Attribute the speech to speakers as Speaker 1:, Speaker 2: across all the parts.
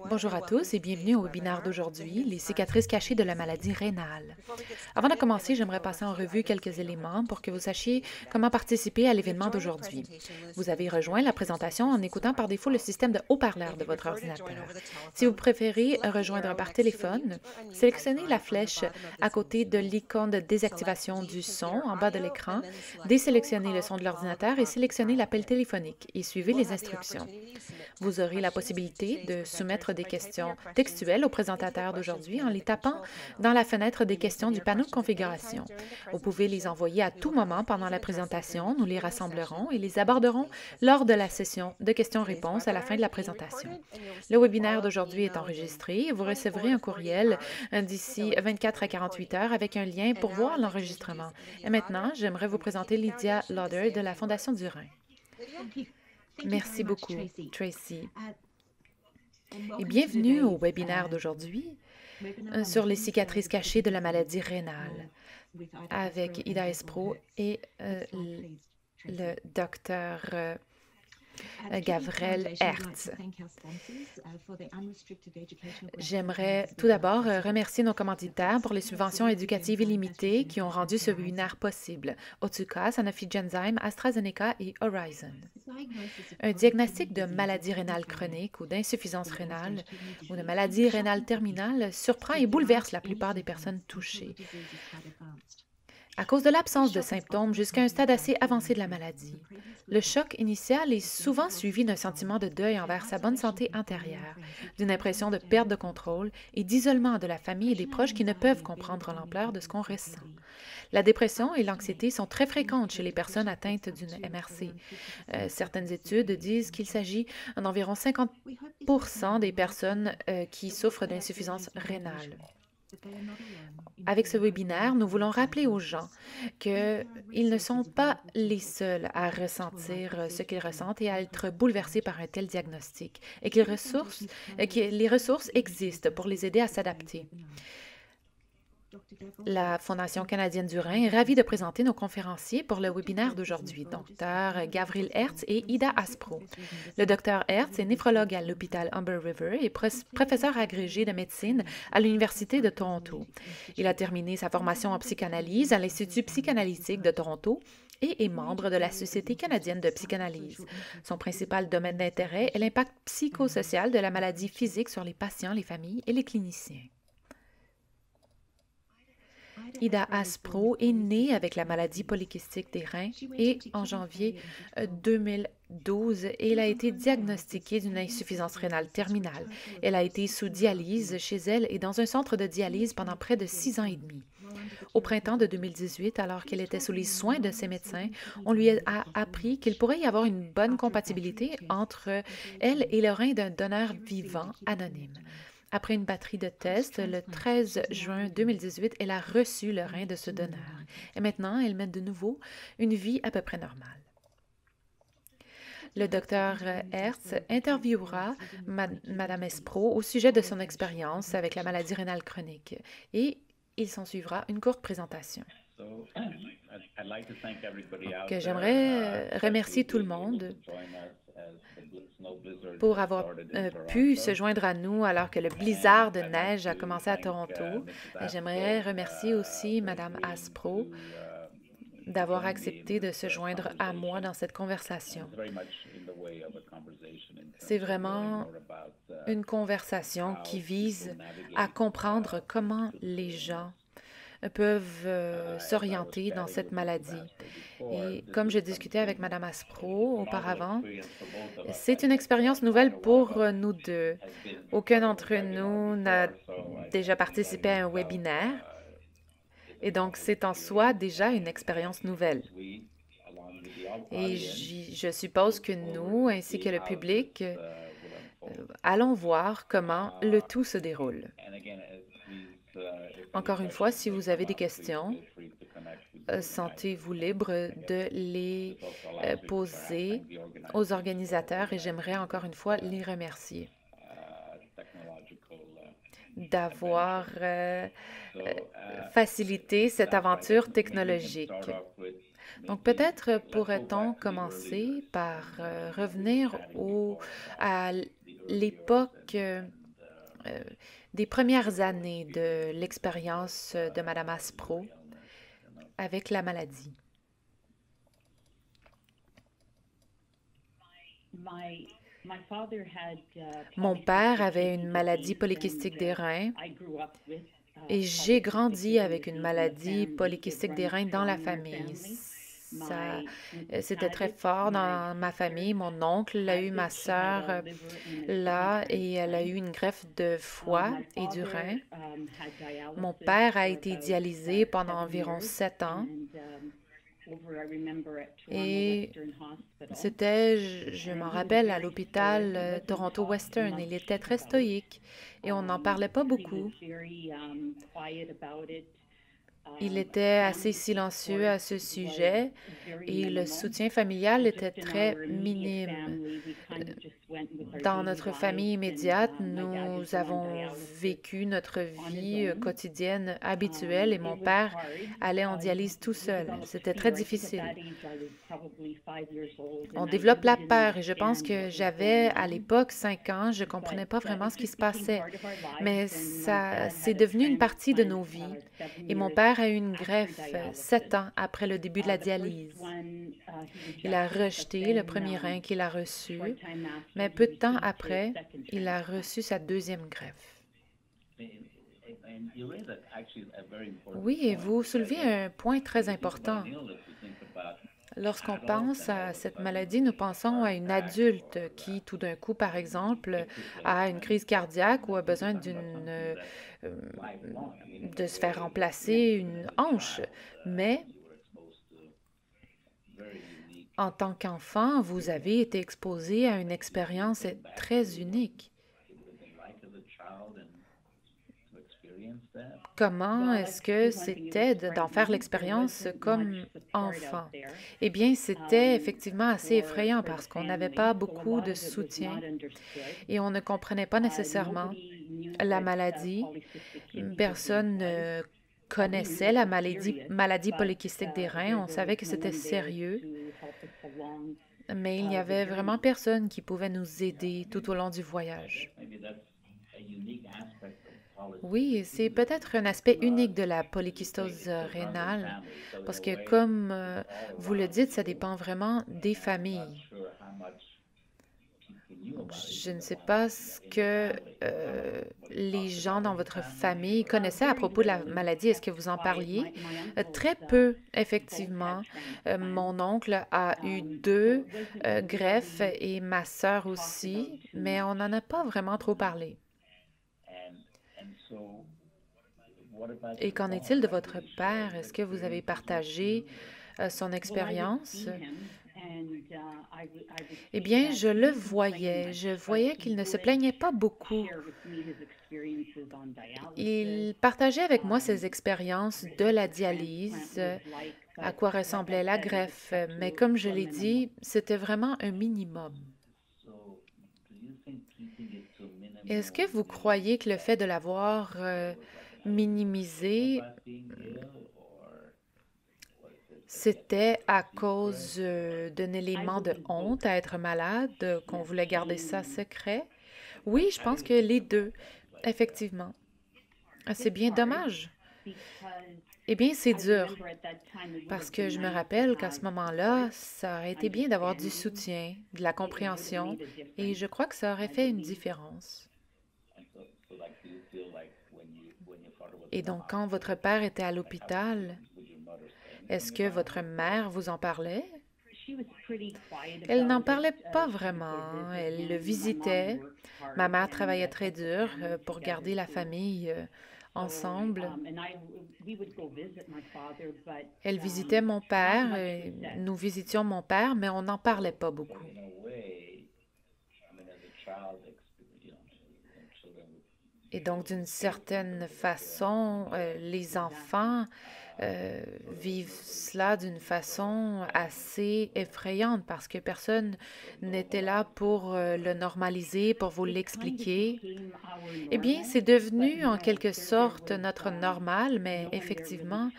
Speaker 1: Bonjour à tous et bienvenue au webinaire d'aujourd'hui, les cicatrices cachées de la maladie rénale. Avant de commencer, j'aimerais passer en revue quelques éléments pour que vous sachiez comment participer à l'événement d'aujourd'hui. Vous avez rejoint la présentation en écoutant par défaut le système de haut-parleur de votre ordinateur. Si vous préférez rejoindre par téléphone, sélectionnez la flèche à côté de l'icône de désactivation du son en bas de l'écran, désélectionnez le son de l'ordinateur et sélectionnez l'appel téléphonique et suivez les instructions. Vous aurez la possibilité de soumettre des questions textuelles au présentateur d'aujourd'hui en les tapant dans la fenêtre des questions du panneau de configuration. Vous pouvez les envoyer à tout moment pendant la présentation. Nous les rassemblerons et les aborderons lors de la session de questions-réponses à la fin de la présentation. Le webinaire d'aujourd'hui est enregistré et vous recevrez un courriel d'ici 24 à 48 heures avec un lien pour voir l'enregistrement. Et maintenant, j'aimerais vous présenter Lydia Lauder de la Fondation du Rhin. Merci beaucoup, Tracy. Et bienvenue au webinaire d'aujourd'hui sur les cicatrices cachées de la maladie rénale avec Ida Espro et le docteur Gavrel Hertz. J'aimerais tout d'abord remercier nos commanditaires pour les subventions éducatives illimitées qui ont rendu ce webinaire possible. Otsuka, Sanofi Genzyme, AstraZeneca et Horizon. Un diagnostic de maladie rénale chronique ou d'insuffisance rénale ou de maladie rénale terminale surprend et bouleverse la plupart des personnes touchées à cause de l'absence de symptômes jusqu'à un stade assez avancé de la maladie. Le choc initial est souvent suivi d'un sentiment de deuil envers sa bonne santé antérieure, d'une impression de perte de contrôle et d'isolement de la famille et des proches qui ne peuvent comprendre l'ampleur de ce qu'on ressent. La dépression et l'anxiété sont très fréquentes chez les personnes atteintes d'une MRC. Certaines études disent qu'il s'agit d'environ 50% des personnes qui souffrent d'insuffisance rénale. Avec ce webinaire, nous voulons rappeler aux gens qu'ils ne sont pas les seuls à ressentir ce qu'ils ressentent et à être bouleversés par un tel diagnostic et que les ressources existent pour les aider à s'adapter. La Fondation canadienne du Rhin est ravie de présenter nos conférenciers pour le webinaire d'aujourd'hui, Dr Gavril Hertz et Ida Aspro. Le Dr Hertz est néphrologue à l'hôpital Humber River et professeur agrégé de médecine à l'Université de Toronto. Il a terminé sa formation en psychanalyse à l'Institut psychanalytique de Toronto et est membre de la Société canadienne de psychanalyse. Son principal domaine d'intérêt est l'impact psychosocial de la maladie physique sur les patients, les familles et les cliniciens. Ida Aspro est née avec la maladie polykystique des reins et en janvier 2012, elle a été diagnostiquée d'une insuffisance rénale terminale. Elle a été sous dialyse chez elle et dans un centre de dialyse pendant près de 6 ans et demi. Au printemps de 2018, alors qu'elle était sous les soins de ses médecins, on lui a appris qu'il pourrait y avoir une bonne compatibilité entre elle et le rein d'un donneur vivant anonyme. Après une batterie de tests, le 13 juin 2018, elle a reçu le rein de ce donneur. Et maintenant, elle mène de nouveau une vie à peu près normale. Le docteur Hertz interviewera Mme Espro au sujet de son expérience avec la maladie rénale chronique et il s'en suivra une courte présentation. J'aimerais remercier tout le monde pour avoir pu se joindre à nous alors que le blizzard de neige a commencé à Toronto. J'aimerais remercier aussi Mme Aspro d'avoir accepté de se joindre à moi dans cette conversation. C'est vraiment une conversation qui vise à comprendre comment les gens peuvent s'orienter dans cette maladie. Et comme je discutais avec Mme Aspro auparavant, c'est une expérience nouvelle pour nous deux. Aucun d'entre nous n'a déjà participé à un webinaire. Et donc, c'est en soi déjà une expérience nouvelle. Et je suppose que nous, ainsi que le public, allons voir comment le tout se déroule. Encore une fois, si vous avez des questions, sentez-vous libre de les poser aux organisateurs et j'aimerais encore une fois les remercier d'avoir facilité cette aventure technologique. Donc, peut-être pourrait-on commencer par revenir à l'époque euh, des premières années de l'expérience de Madame Aspro avec la maladie. Mon père avait une maladie polycystique des reins et j'ai grandi avec une maladie polycystique des reins dans la famille. C'était très fort dans ma famille. Mon oncle l'a eu, ma sœur l'a, et elle a eu une greffe de foie et du rein. Mon père a été dialysé pendant environ 7 ans. Et c'était, je m'en rappelle, à l'hôpital Toronto Western. Il était très stoïque et on n'en parlait pas beaucoup. Il était assez silencieux à ce sujet et le soutien familial était très minime. Dans notre famille immédiate, nous avons vécu notre vie quotidienne habituelle et mon père allait en dialyse tout seul. C'était très difficile. On développe la peur et je pense que j'avais à l'époque 5 ans, je ne comprenais pas vraiment ce qui se passait. Mais ça, c'est devenu une partie de nos vies. Et mon père a eu une greffe 7 ans après le début de la dialyse. Il a rejeté le premier rein qu'il a reçu, mais peu de temps après, il a reçu sa deuxième greffe. Oui, et vous soulevez un point très important. Lorsqu'on pense à cette maladie, nous pensons à une adulte qui, tout d'un coup, par exemple, a une crise cardiaque ou a besoin de se faire remplacer une hanche. Mais en tant qu'enfant, vous avez été exposé à une expérience très unique. Comment est-ce que c'était d'en faire l'expérience comme enfant? Eh bien, c'était effectivement assez effrayant parce qu'on n'avait pas beaucoup de soutien et on ne comprenait pas nécessairement la maladie. Personne ne connaissait la maladie polykystique des reins. On savait que c'était sérieux, mais il n'y avait vraiment personne qui pouvait nous aider tout au long du voyage. Oui, c'est peut-être un aspect unique de la polykystose rénale, parce que comme vous le dites, ça dépend vraiment des familles. Je ne sais pas ce que les gens dans votre famille connaissaient à propos de la maladie. Est-ce que vous en parliez? Très peu, effectivement. Mon oncle a eu 2 greffes et ma sœur aussi, mais on n'en a pas vraiment trop parlé. Et qu'en est-il de votre père? Est-ce que vous avez partagé son expérience? Eh bien, je le voyais. Je voyais qu'il ne se plaignait pas beaucoup. Il partageait avec moi ses expériences de la dialyse, à quoi ressemblait la greffe, mais comme je l'ai dit, c'était vraiment un minimum. Est-ce que vous croyez que le fait de l'avoir minimisé, c'était à cause d'un élément de honte à être malade, qu'on voulait garder ça secret? Oui, je pense que les deux, effectivement. C'est bien dommage. Eh bien, c'est dur, parce que je me rappelle qu'à ce moment-là, ça aurait été bien d'avoir du soutien, de la compréhension, et je crois que ça aurait fait une différence. Et donc, quand votre père était à l'hôpital, est-ce que votre mère vous en parlait? Elle n'en parlait pas vraiment. Elle le visitait. Ma mère travaillait très dur pour garder la famille ensemble. Elle visitait mon père, et nous visitions mon père, mais on n'en parlait pas beaucoup. Et donc, d'une certaine façon, les enfants vivent cela d'une façon assez effrayante parce que personne n'était là pour le normaliser, pour vous l'expliquer. Eh bien, c'est devenu en quelque sorte notre normal, mais effectivement,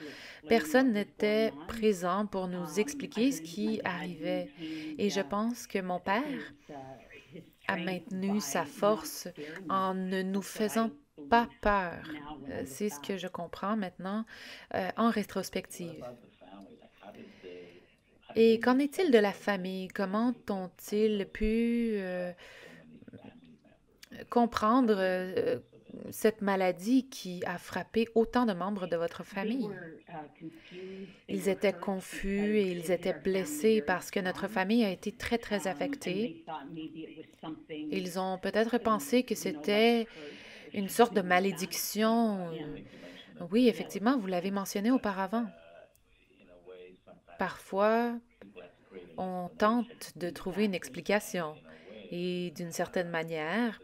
Speaker 1: personne n'était présent pour nous expliquer ce qui arrivait. Et je pense que mon père a maintenu sa force en ne nous faisant pas peur. C'est ce que je comprends maintenant en rétrospective. Et qu'en est-il de la famille? Comment ont-ils pu comprendre cette maladie qui a frappé autant de membres de votre famille? Ils étaient confus et ils étaient blessés parce que notre famille a été très, très affectée. Ils ont peut-être pensé que c'était une sorte de malédiction. Oui, effectivement, vous l'avez mentionné auparavant. Parfois, on tente de trouver une explication. Et d'une certaine manière,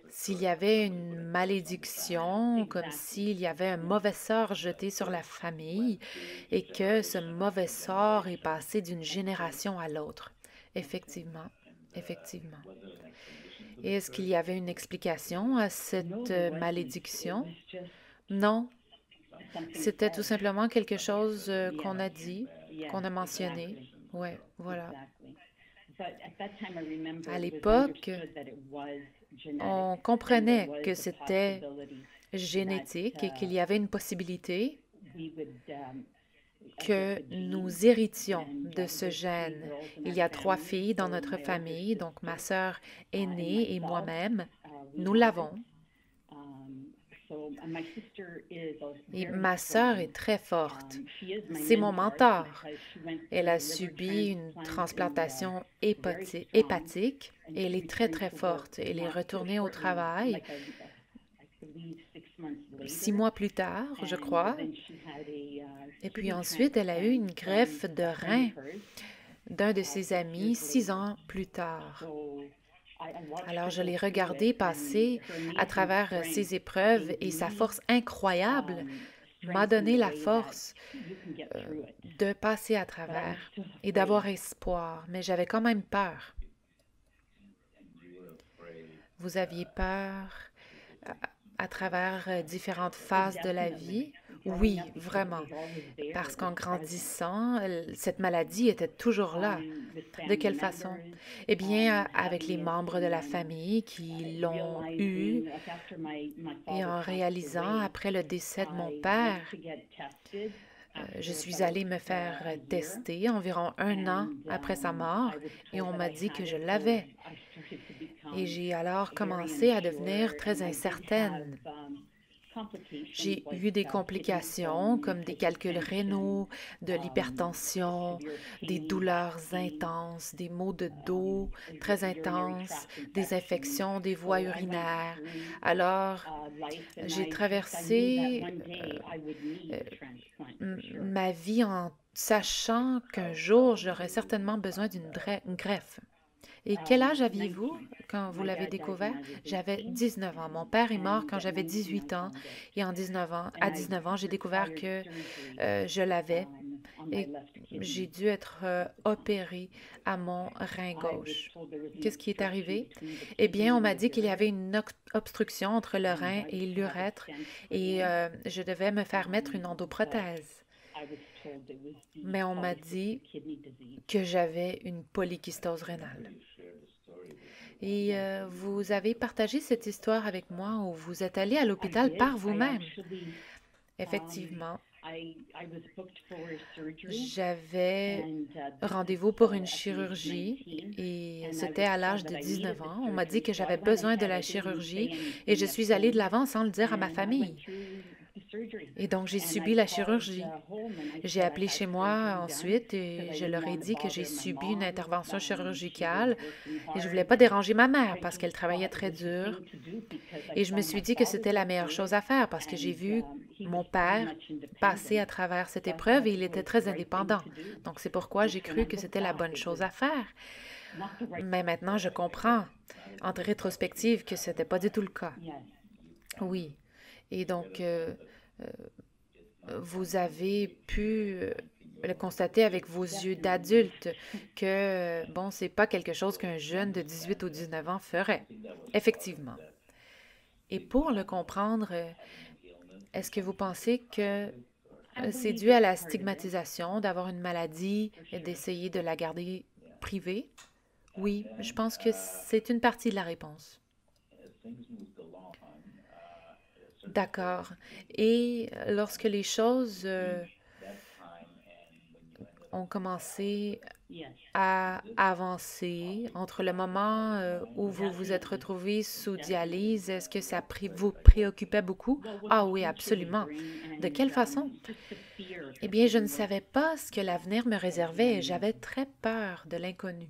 Speaker 1: s'il y avait une malédiction, comme s'il y avait un mauvais sort jeté sur la famille et que ce mauvais sort est passé d'une génération à l'autre. Effectivement, effectivement. Et est-ce qu'il y avait une explication à cette malédiction? Non, c'était tout simplement quelque chose qu'on a dit, qu'on a mentionné. Oui, voilà. À l'époque, on comprenait que c'était génétique et qu'il y avait une possibilité que nous héritions de ce gène. Il y a 3 filles dans notre famille, donc ma sœur aînée et moi-même, nous l'avons. Et ma sœur est très forte. C'est mon mentor. Elle a subi une transplantation hépatique et elle est très, très forte. Elle est retournée au travail 6 mois plus tard, je crois. Et puis ensuite, elle a eu une greffe de rein d'un de ses amis 6 ans plus tard. Alors, je l'ai regardée passer à travers ses épreuves et sa force incroyable m'a donné la force de passer à travers et d'avoir espoir, mais j'avais quand même peur. Vous aviez peur à travers différentes phases de la vie? Oui, vraiment, parce qu'en grandissant, cette maladie était toujours là. De quelle façon? Eh bien, avec les membres de la famille qui l'ont eu et en réalisant, après le décès de mon père, je suis allée me faire tester environ 1 an après sa mort et on m'a dit que je l'avais. Et j'ai alors commencé à devenir très incertaine. J'ai eu des complications comme des calculs rénaux, de l'hypertension, des douleurs intenses, des maux de dos très intenses, des infections des voies urinaires. Alors, j'ai traversé ma vie en sachant qu'un jour, j'aurais certainement besoin d'une greffe. Et quel âge aviez-vous quand vous l'avez découvert? J'avais 19 ans. Mon père est mort quand j'avais 18 ans et à 19 ans, j'ai découvert que je l'avais et j'ai dû être opérée à mon rein gauche. Qu'est-ce qui est arrivé? Eh bien, on m'a dit qu'il y avait une obstruction entre le rein et l'urètre et je devais me faire mettre une endoprothèse. Mais on m'a dit que j'avais une polykystose rénale. Et vous avez partagé cette histoire avec moi où vous êtes allé à l'hôpital par vous-même. Effectivement, j'avais rendez-vous pour une chirurgie et c'était à l'âge de 19 ans. On m'a dit que j'avais besoin de la chirurgie et je suis allée de l'avant sans le dire à ma famille. Et donc, j'ai subi la chirurgie. J'ai appelé chez moi ensuite et je leur ai dit que j'ai subi une intervention chirurgicale et je ne voulais pas déranger ma mère parce qu'elle travaillait très dur. Et je me suis dit que c'était la meilleure chose à faire parce que j'ai vu mon père passer à travers cette épreuve et il était très indépendant. Donc, c'est pourquoi j'ai cru que c'était la bonne chose à faire. Mais maintenant, je comprends, en rétrospective, que ce n'était pas du tout le cas. Oui. Et donc, vous avez pu le constater avec vos yeux d'adulte que, bon, c'est pas quelque chose qu'un jeune de 18 ou 19 ans ferait. Effectivement. Et pour le comprendre, est-ce que vous pensez que c'est dû à la stigmatisation d'avoir une maladie et d'essayer de la garder privée? Oui, je pense que c'est une partie de la réponse. D'accord. Et lorsque les choses ont commencé à avancer entre le moment où vous vous êtes retrouvé sous dialyse, est-ce que ça vous préoccupait beaucoup? Ah oui, absolument. De quelle façon? Eh bien, je ne savais pas ce que l'avenir me réservait et j'avais très peur de l'inconnu.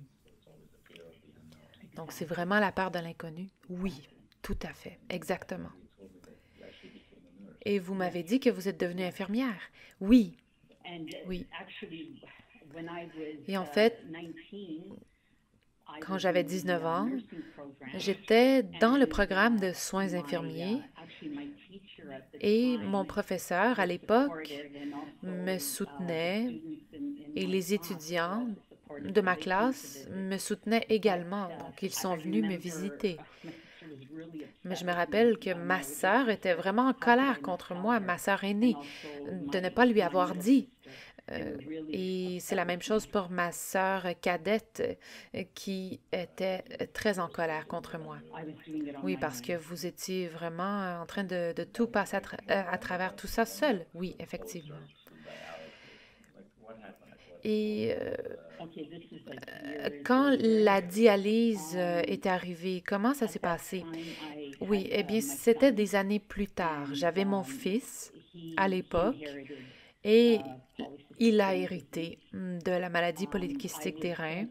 Speaker 1: Donc, c'est vraiment la peur de l'inconnu? Oui, tout à fait, exactement. Et vous m'avez dit que vous êtes devenue infirmière? Oui, oui. Et en fait, quand j'avais 19 ans, j'étais dans le programme de soins infirmiers et mon professeur à l'époque me soutenait et les étudiants de ma classe me soutenaient également. Donc, ils sont venus me visiter. Mais je me rappelle que ma sœur était vraiment en colère contre moi, ma sœur aînée, de ne pas lui avoir dit. Euh, et c'est la même chose pour ma sœur cadette qui était très en colère contre moi. Oui, parce que vous étiez vraiment en train de tout passer à travers tout ça seul. Oui, effectivement. Et quand la dialyse est arrivée, comment ça s'est passé? Oui, eh bien, c'était des années plus tard. J'avais mon fils à l'époque et il a hérité de la maladie polycystique des reins.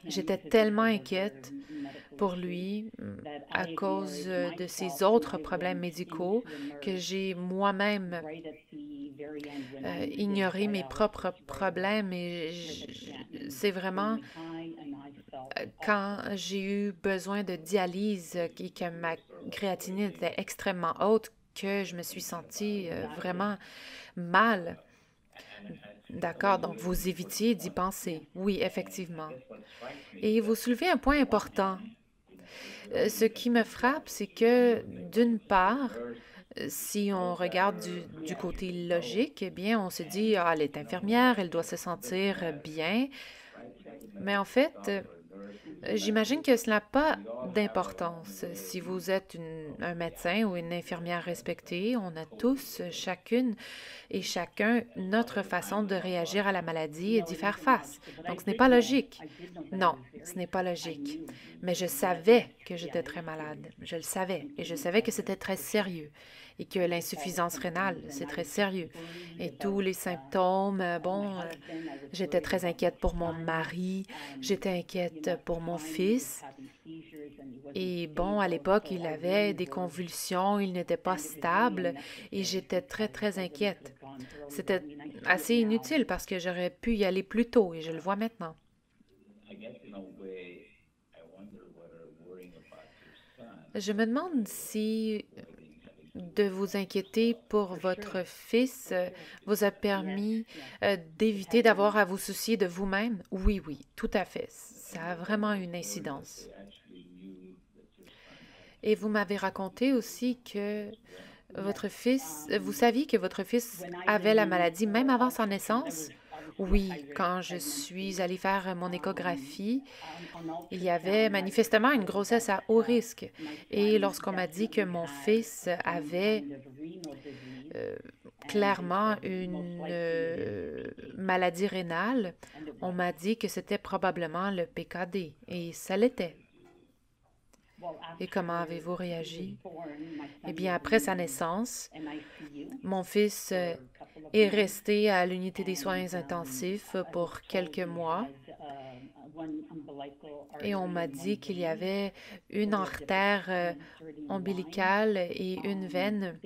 Speaker 1: J'étais tellement inquiète pour lui à cause de ses autres problèmes médicaux que j'ai moi-même ignoré mes propres problèmes et c'est vraiment quand j'ai eu besoin de dialyse et que ma créatinine était extrêmement haute que je me suis sentie vraiment mal. D'accord, donc vous évitiez d'y penser. Oui, effectivement. Et vous soulevez un point important. Ce qui me frappe, c'est que d'une part, si on regarde du côté logique, eh bien, on se dit, ah, elle est infirmière, elle doit se sentir bien. Mais en fait, j'imagine que cela n'a pas d'importance. Si vous êtes un médecin ou une infirmière respectée, on a tous, chacune et chacun, notre façon de réagir à la maladie et d'y faire face. Donc, ce n'est pas logique. Non, ce n'est pas logique. Mais je savais que j'étais très malade. Je le savais. Et je savais que c'était très sérieux. Et que l'insuffisance rénale, c'est très sérieux. Et tous les symptômes, j'étais très inquiète pour mon mari, j'étais inquiète pour mon fils. Et bon, à l'époque, il avait des convulsions, il n'était pas stable et j'étais très, très inquiète. C'était assez inutile parce que j'aurais pu y aller plus tôt et je le vois maintenant. Je me demande si de vous inquiéter pour votre fils vous a permis d'éviter d'avoir à vous soucier de vous-même. Oui, oui, tout à fait. Ça a vraiment une incidence. Et vous m'avez raconté aussi que votre fils, vous saviez que votre fils avait la maladie même avant sa naissance? Oui, quand je suis allée faire mon échographie, il y avait manifestement une grossesse à haut risque. Et lorsqu'on m'a dit que mon fils avait euh, clairement une maladie rénale, on m'a dit que c'était probablement le PKD. Et ça l'était. Et comment avez-vous réagi? Eh bien, après sa naissance, mon fils est resté à l'unité des soins intensifs pour quelques mois et on m'a dit qu'il y avait une artère ombilicale et une veine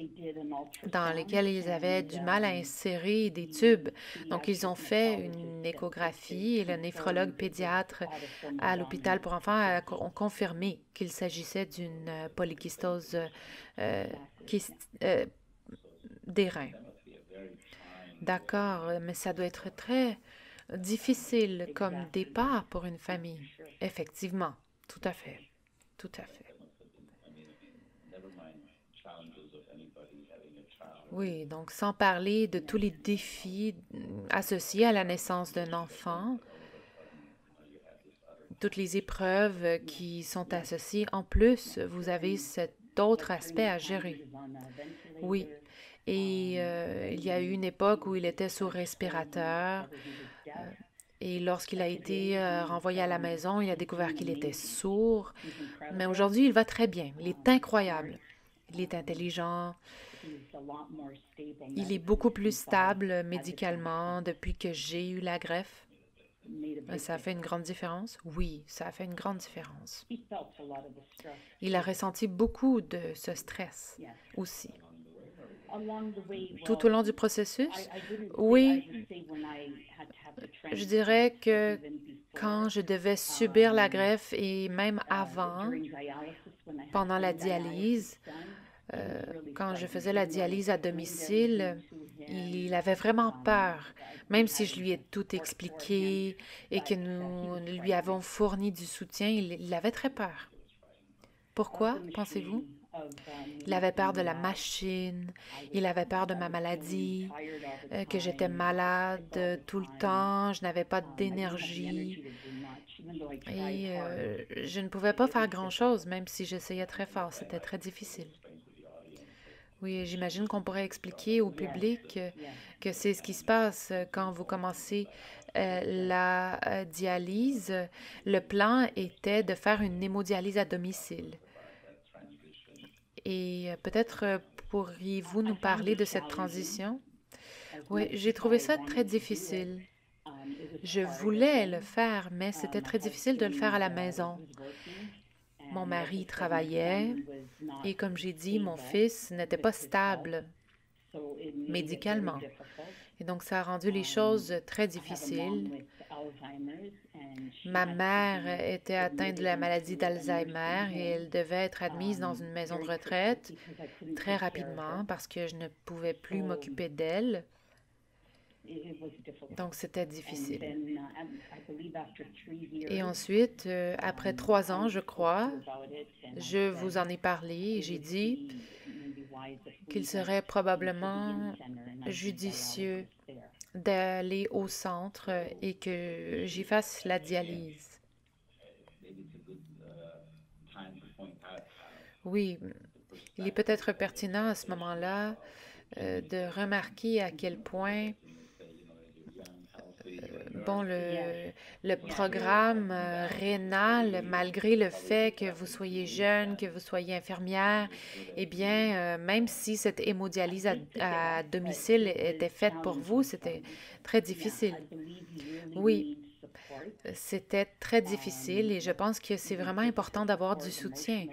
Speaker 1: dans lesquelles ils avaient du mal à insérer des tubes. Donc, ils ont fait une échographie et le néphrologue pédiatre à l'hôpital pour enfants ont confirmé qu'il s'agissait d'une polykystose euh, euh, des reins. D'accord, mais ça doit être très difficile comme départ pour une famille. Effectivement, tout à fait, tout à fait. Oui, donc sans parler de tous les défis associés à la naissance d'un enfant, toutes les épreuves qui sont associées. En plus, vous avez cet autre aspect à gérer. Oui. Et il y a eu une époque où il était sous respirateur. Et lorsqu'il a été renvoyé à la maison, il a découvert qu'il était sourd. Mais aujourd'hui, il va très bien. Il est incroyable. Il est intelligent. Il est beaucoup plus stable médicalement depuis que j'ai eu la greffe. Ça a fait une grande différence? Oui, ça a fait une grande différence. Il a ressenti beaucoup de ce stress aussi. Tout au long du processus? Oui, je dirais que quand je devais subir la greffe et même avant, pendant la dialyse, quand je faisais la dialyse à domicile, il avait vraiment peur, même si je lui ai tout expliqué et que nous lui avons fourni du soutien, il avait très peur. Pourquoi, pensez-vous? Il avait peur de la machine, il avait peur de ma maladie, que j'étais malade tout le temps, je n'avais pas d'énergie et je ne pouvais pas faire grand-chose, même si j'essayais très fort. C'était très difficile. Oui, j'imagine qu'on pourrait expliquer au public que c'est ce qui se passe quand vous commencez la dialyse. Le plan était de faire une hémodialyse à domicile. Et peut-être pourriez-vous nous parler de cette transition? Oui, j'ai trouvé ça très difficile. Je voulais le faire, mais c'était très difficile de le faire à la maison. Mon mari travaillait et comme j'ai dit, mon fils n'était pas stable médicalement. Et donc, ça a rendu les choses très difficiles. Ma mère était atteinte de la maladie d'Alzheimer et elle devait être admise dans une maison de retraite très rapidement parce que je ne pouvais plus m'occuper d'elle. Donc, c'était difficile. Et ensuite, après 3 ans, je crois, je vous en ai parlé et j'ai dit qu'il serait probablement judicieux d'aller au centre et que j'y fasse la dialyse. Oui, il est peut-être pertinent à ce moment-là de remarquer à quel point bon, le programme rénal, malgré le fait que vous soyez jeune, que vous soyez infirmière, eh bien, même si cette hémodialyse à domicile était faite pour vous, c'était très difficile. Oui, c'était très difficile et je pense que c'est vraiment important d'avoir du soutien.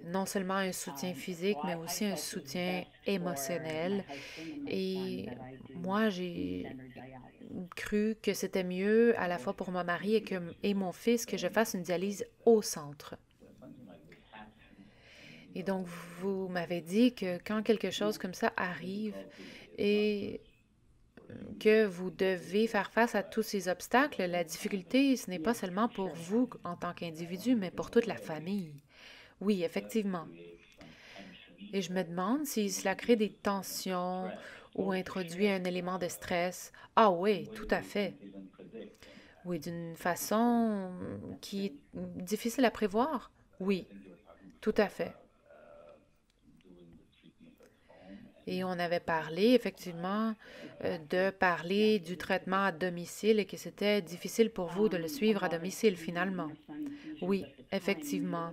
Speaker 1: Non seulement un soutien physique, mais aussi un soutien émotionnel. Et moi, j'ai cru que c'était mieux à la fois pour mon mari et mon fils que je fasse une dialyse au centre. Et donc, vous m'avez dit que quand quelque chose comme ça arrive et que vous devez faire face à tous ces obstacles, la difficulté, ce n'est pas seulement pour vous en tant qu'individu, mais pour toute la famille. Oui, effectivement. Et je me demande si cela crée des tensions ou introduit un élément de stress. Ah oui, tout à fait. Oui, d'une façon qui est difficile à prévoir. Oui, tout à fait. Et on avait parlé effectivement de parler du traitement à domicile et que c'était difficile pour vous de le suivre à domicile finalement. Oui, effectivement.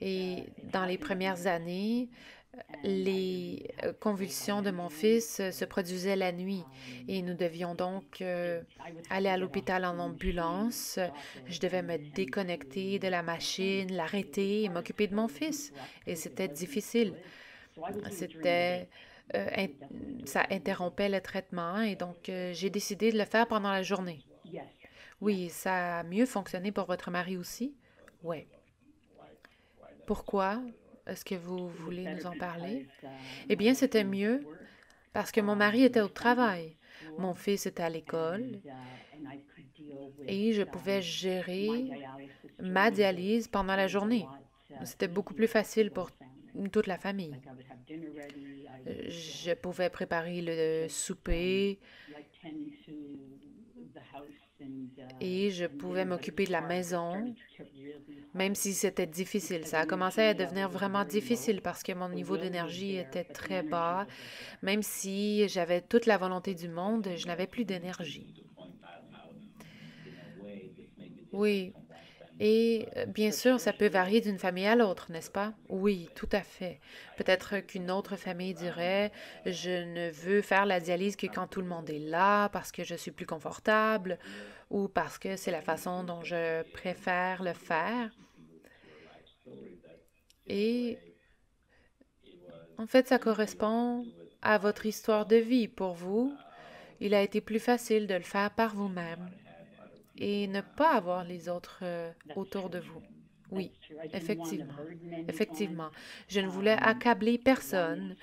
Speaker 1: Et dans les premières années, les convulsions de mon fils se produisaient la nuit et nous devions donc aller à l'hôpital en ambulance. Je devais me déconnecter de la machine, l'arrêter et m'occuper de mon fils. Et c'était difficile. C'était ça interrompait le traitement et donc j'ai décidé de le faire pendant la journée. Oui, ça a mieux fonctionné pour votre mari aussi? Oui. Pourquoi? Est-ce que vous voulez nous en parler? Eh bien, c'était mieux parce que mon mari était au travail, mon fils était à l'école et je pouvais gérer ma dialyse pendant la journée. C'était beaucoup plus facile pour toute la famille. Je pouvais préparer le souper et je pouvais m'occuper de la maison, même si c'était difficile. Ça a commencé à devenir vraiment difficile parce que mon niveau d'énergie était très bas. Même si j'avais toute la volonté du monde, je n'avais plus d'énergie. Oui, et bien sûr, ça peut varier d'une famille à l'autre, n'est-ce pas? Oui, tout à fait. Peut-être qu'une autre famille dirait, je ne veux faire la dialyse que quand tout le monde est là, parce que je suis plus confortable, ou parce que c'est la façon dont je préfère le faire. Et en fait, ça correspond à votre histoire de vie. Pour vous, il a été plus facile de le faire par vous-même et ne pas avoir les autres autour de vous. Oui, effectivement. Effectivement. Je ne voulais accabler personne.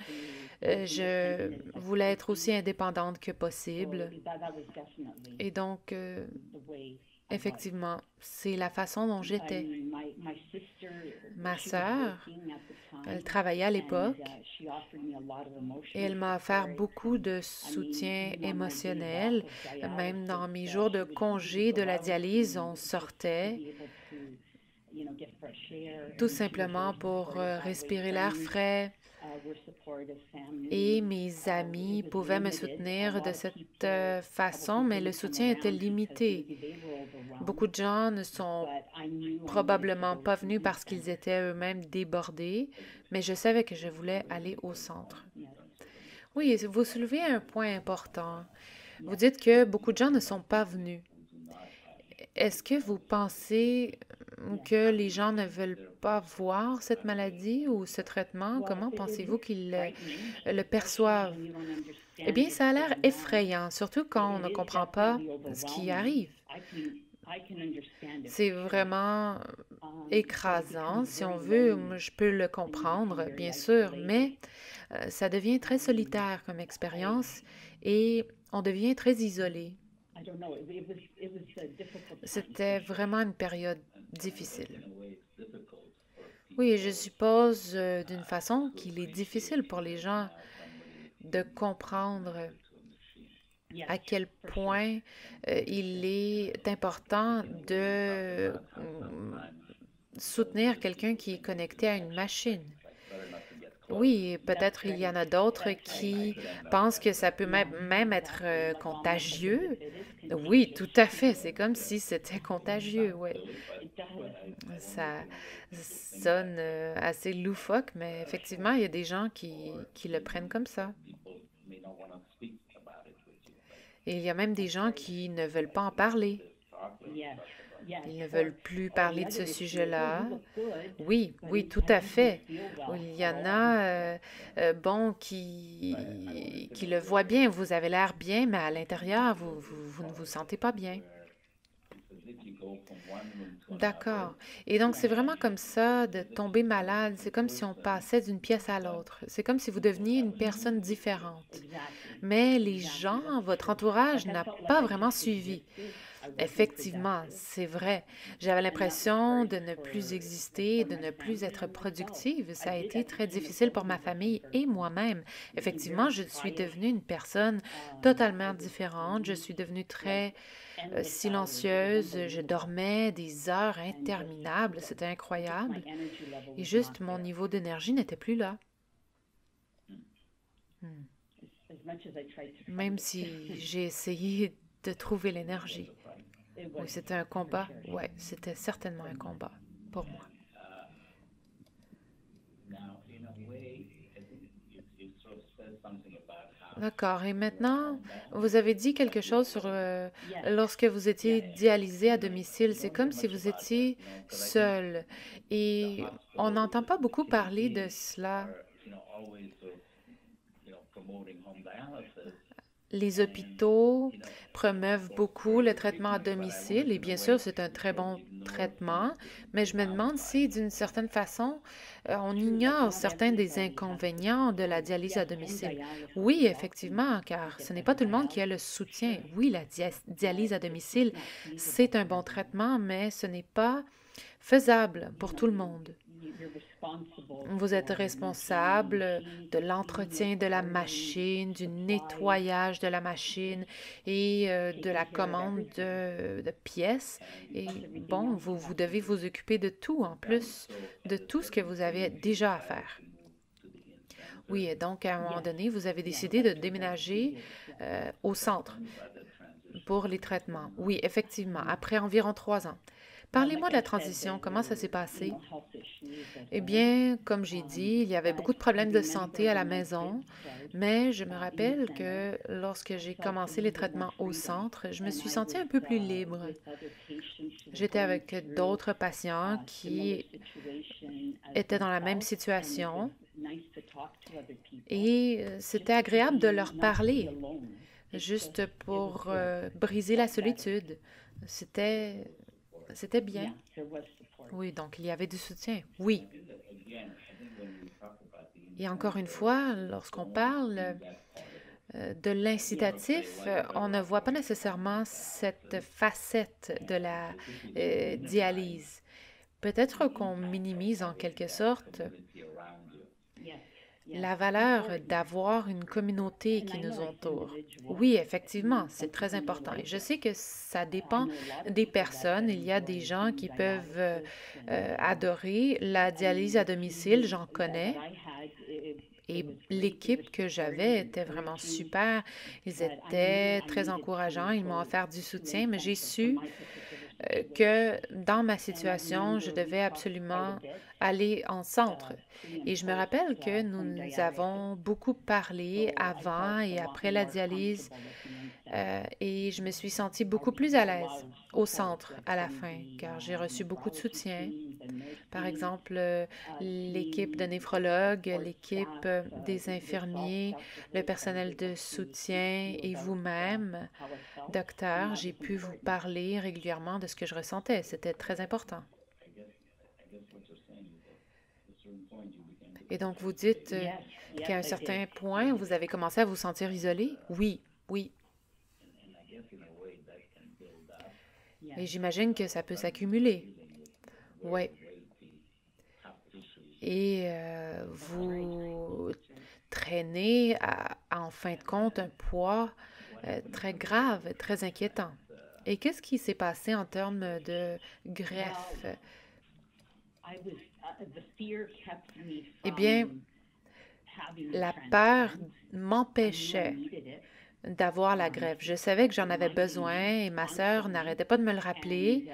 Speaker 1: Je voulais être aussi indépendante que possible. Et donc, effectivement, c'est la façon dont j'étais. Ma sœur, elle travaillait à l'époque et elle m'a offert beaucoup de soutien émotionnel. Même dans mes jours de congé de la dialyse, on sortait tout simplement pour respirer l'air frais. Et mes amis pouvaient me soutenir de cette façon, mais le soutien était limité. Beaucoup de gens ne sont probablement pas venus parce qu'ils étaient eux-mêmes débordés, mais je savais que je voulais aller au centre. Oui, vous soulevez un point important. Vous dites que beaucoup de gens ne sont pas venus. Est-ce que vous pensez que les gens ne veulent pas voir cette maladie ou ce traitement? Comment pensez-vous qu'ils le perçoivent? Eh bien, ça a l'air effrayant, surtout quand on ne comprend pas ce qui arrive. C'est vraiment écrasant, si on veut. Je peux le comprendre, bien sûr, mais ça devient très solitaire comme expérience et on devient très isolé. C'était vraiment une période difficile. Oui, je suppose d'une façon qu'il est difficile pour les gens de comprendre à quel point il est important de soutenir quelqu'un qui est connecté à une machine. Oui, peut-être il y en a d'autres qui pensent que ça peut même être contagieux. Oui, tout à fait. C'est comme si c'était contagieux, oui. Ça sonne assez loufoque, mais effectivement, il y a des gens qui le prennent comme ça. Et il y a même des gens qui ne veulent pas en parler. Ils ne veulent plus parler de ce sujet-là. Oui, oui, tout à fait. Il y en a, bon, qui le voient bien. Vous avez l'air bien, mais à l'intérieur, vous ne vous sentez pas bien. D'accord. Et donc, c'est vraiment comme ça de tomber malade. C'est comme si on passait d'une pièce à l'autre. C'est comme si vous deveniez une personne différente. Mais les gens, votre entourage n'a pas vraiment suivi. Effectivement, c'est vrai. J'avais l'impression de ne plus exister, de ne plus être productive. Ça a été très difficile pour ma famille et moi-même. Effectivement, je suis devenue une personne totalement différente. Je suis devenue très silencieuse. Je dormais des heures interminables. C'était incroyable. Et juste, mon niveau d'énergie n'était plus là. Hmm. Même si j'ai essayé de trouver l'énergie. Oui, c'était un combat. Oui, c'était certainement un combat pour moi. D'accord. Et maintenant, vous avez dit quelque chose sur lorsque vous étiez dialysé à domicile. C'est comme si vous étiez seul. Et on n'entend pas beaucoup parler de cela. Les hôpitaux promeuvent beaucoup le traitement à domicile et bien sûr, c'est un très bon traitement, mais je me demande si, d'une certaine façon, on ignore certains des inconvénients de la dialyse à domicile. Oui, effectivement, car ce n'est pas tout le monde qui a le soutien. Oui, la dialyse à domicile, c'est un bon traitement, mais ce n'est pas faisable pour tout le monde. Vous êtes responsable de l'entretien de la machine, du nettoyage de la machine et de la commande de pièces. Et bon, vous devez vous occuper de tout en plus de tout ce que vous avez déjà à faire. Oui, et donc à un moment donné, vous avez décidé de déménager au centre pour les traitements. Oui, effectivement, après environ 3 ans. Parlez-moi de la transition, comment ça s'est passé? Eh bien, comme j'ai dit, il y avait beaucoup de problèmes de santé à la maison, mais je me rappelle que lorsque j'ai commencé les traitements au centre, je me suis sentie un peu plus libre. J'étais avec d'autres patients qui étaient dans la même situation et c'était agréable de leur parler, juste pour briser la solitude. C'était, c'était bien. Oui, donc il y avait du soutien. Oui. Et encore une fois, lorsqu'on parle de l'incitatif, on ne voit pas nécessairement cette facette de la dialyse. Peut-être qu'on minimise en quelque sorte la valeur d'avoir une communauté qui nous entoure. Oui, effectivement, c'est très important. Et je sais que ça dépend des personnes. Il y a des gens qui peuvent adorer la dialyse à domicile, j'en connais. Et l'équipe que j'avais était vraiment super. Ils étaient très encourageants. Ils m'ont offert du soutien, mais j'ai su que dans ma situation, je devais absolument aller en centre. Et je me rappelle que nous avons beaucoup parlé avant et après la dialyse et je me suis sentie beaucoup plus à l'aise au centre à la fin, car j'ai reçu beaucoup de soutien. Par exemple, l'équipe de néphrologues, l'équipe des infirmiers, le personnel de soutien et vous-même, docteur, j'ai pu vous parler régulièrement de ce que je ressentais. C'était très important. Et donc, vous dites qu'à un certain point, vous avez commencé à vous sentir isolé? Oui, oui. Et j'imagine que ça peut s'accumuler. Oui. Et vous traînez en fin de compte un poids très grave, très inquiétant. Et qu'est-ce qui s'est passé en termes de greffe? Eh bien, la peur m'empêchait d'avoir la greffe. Je savais que j'en avais besoin et ma sœur n'arrêtait pas de me le rappeler.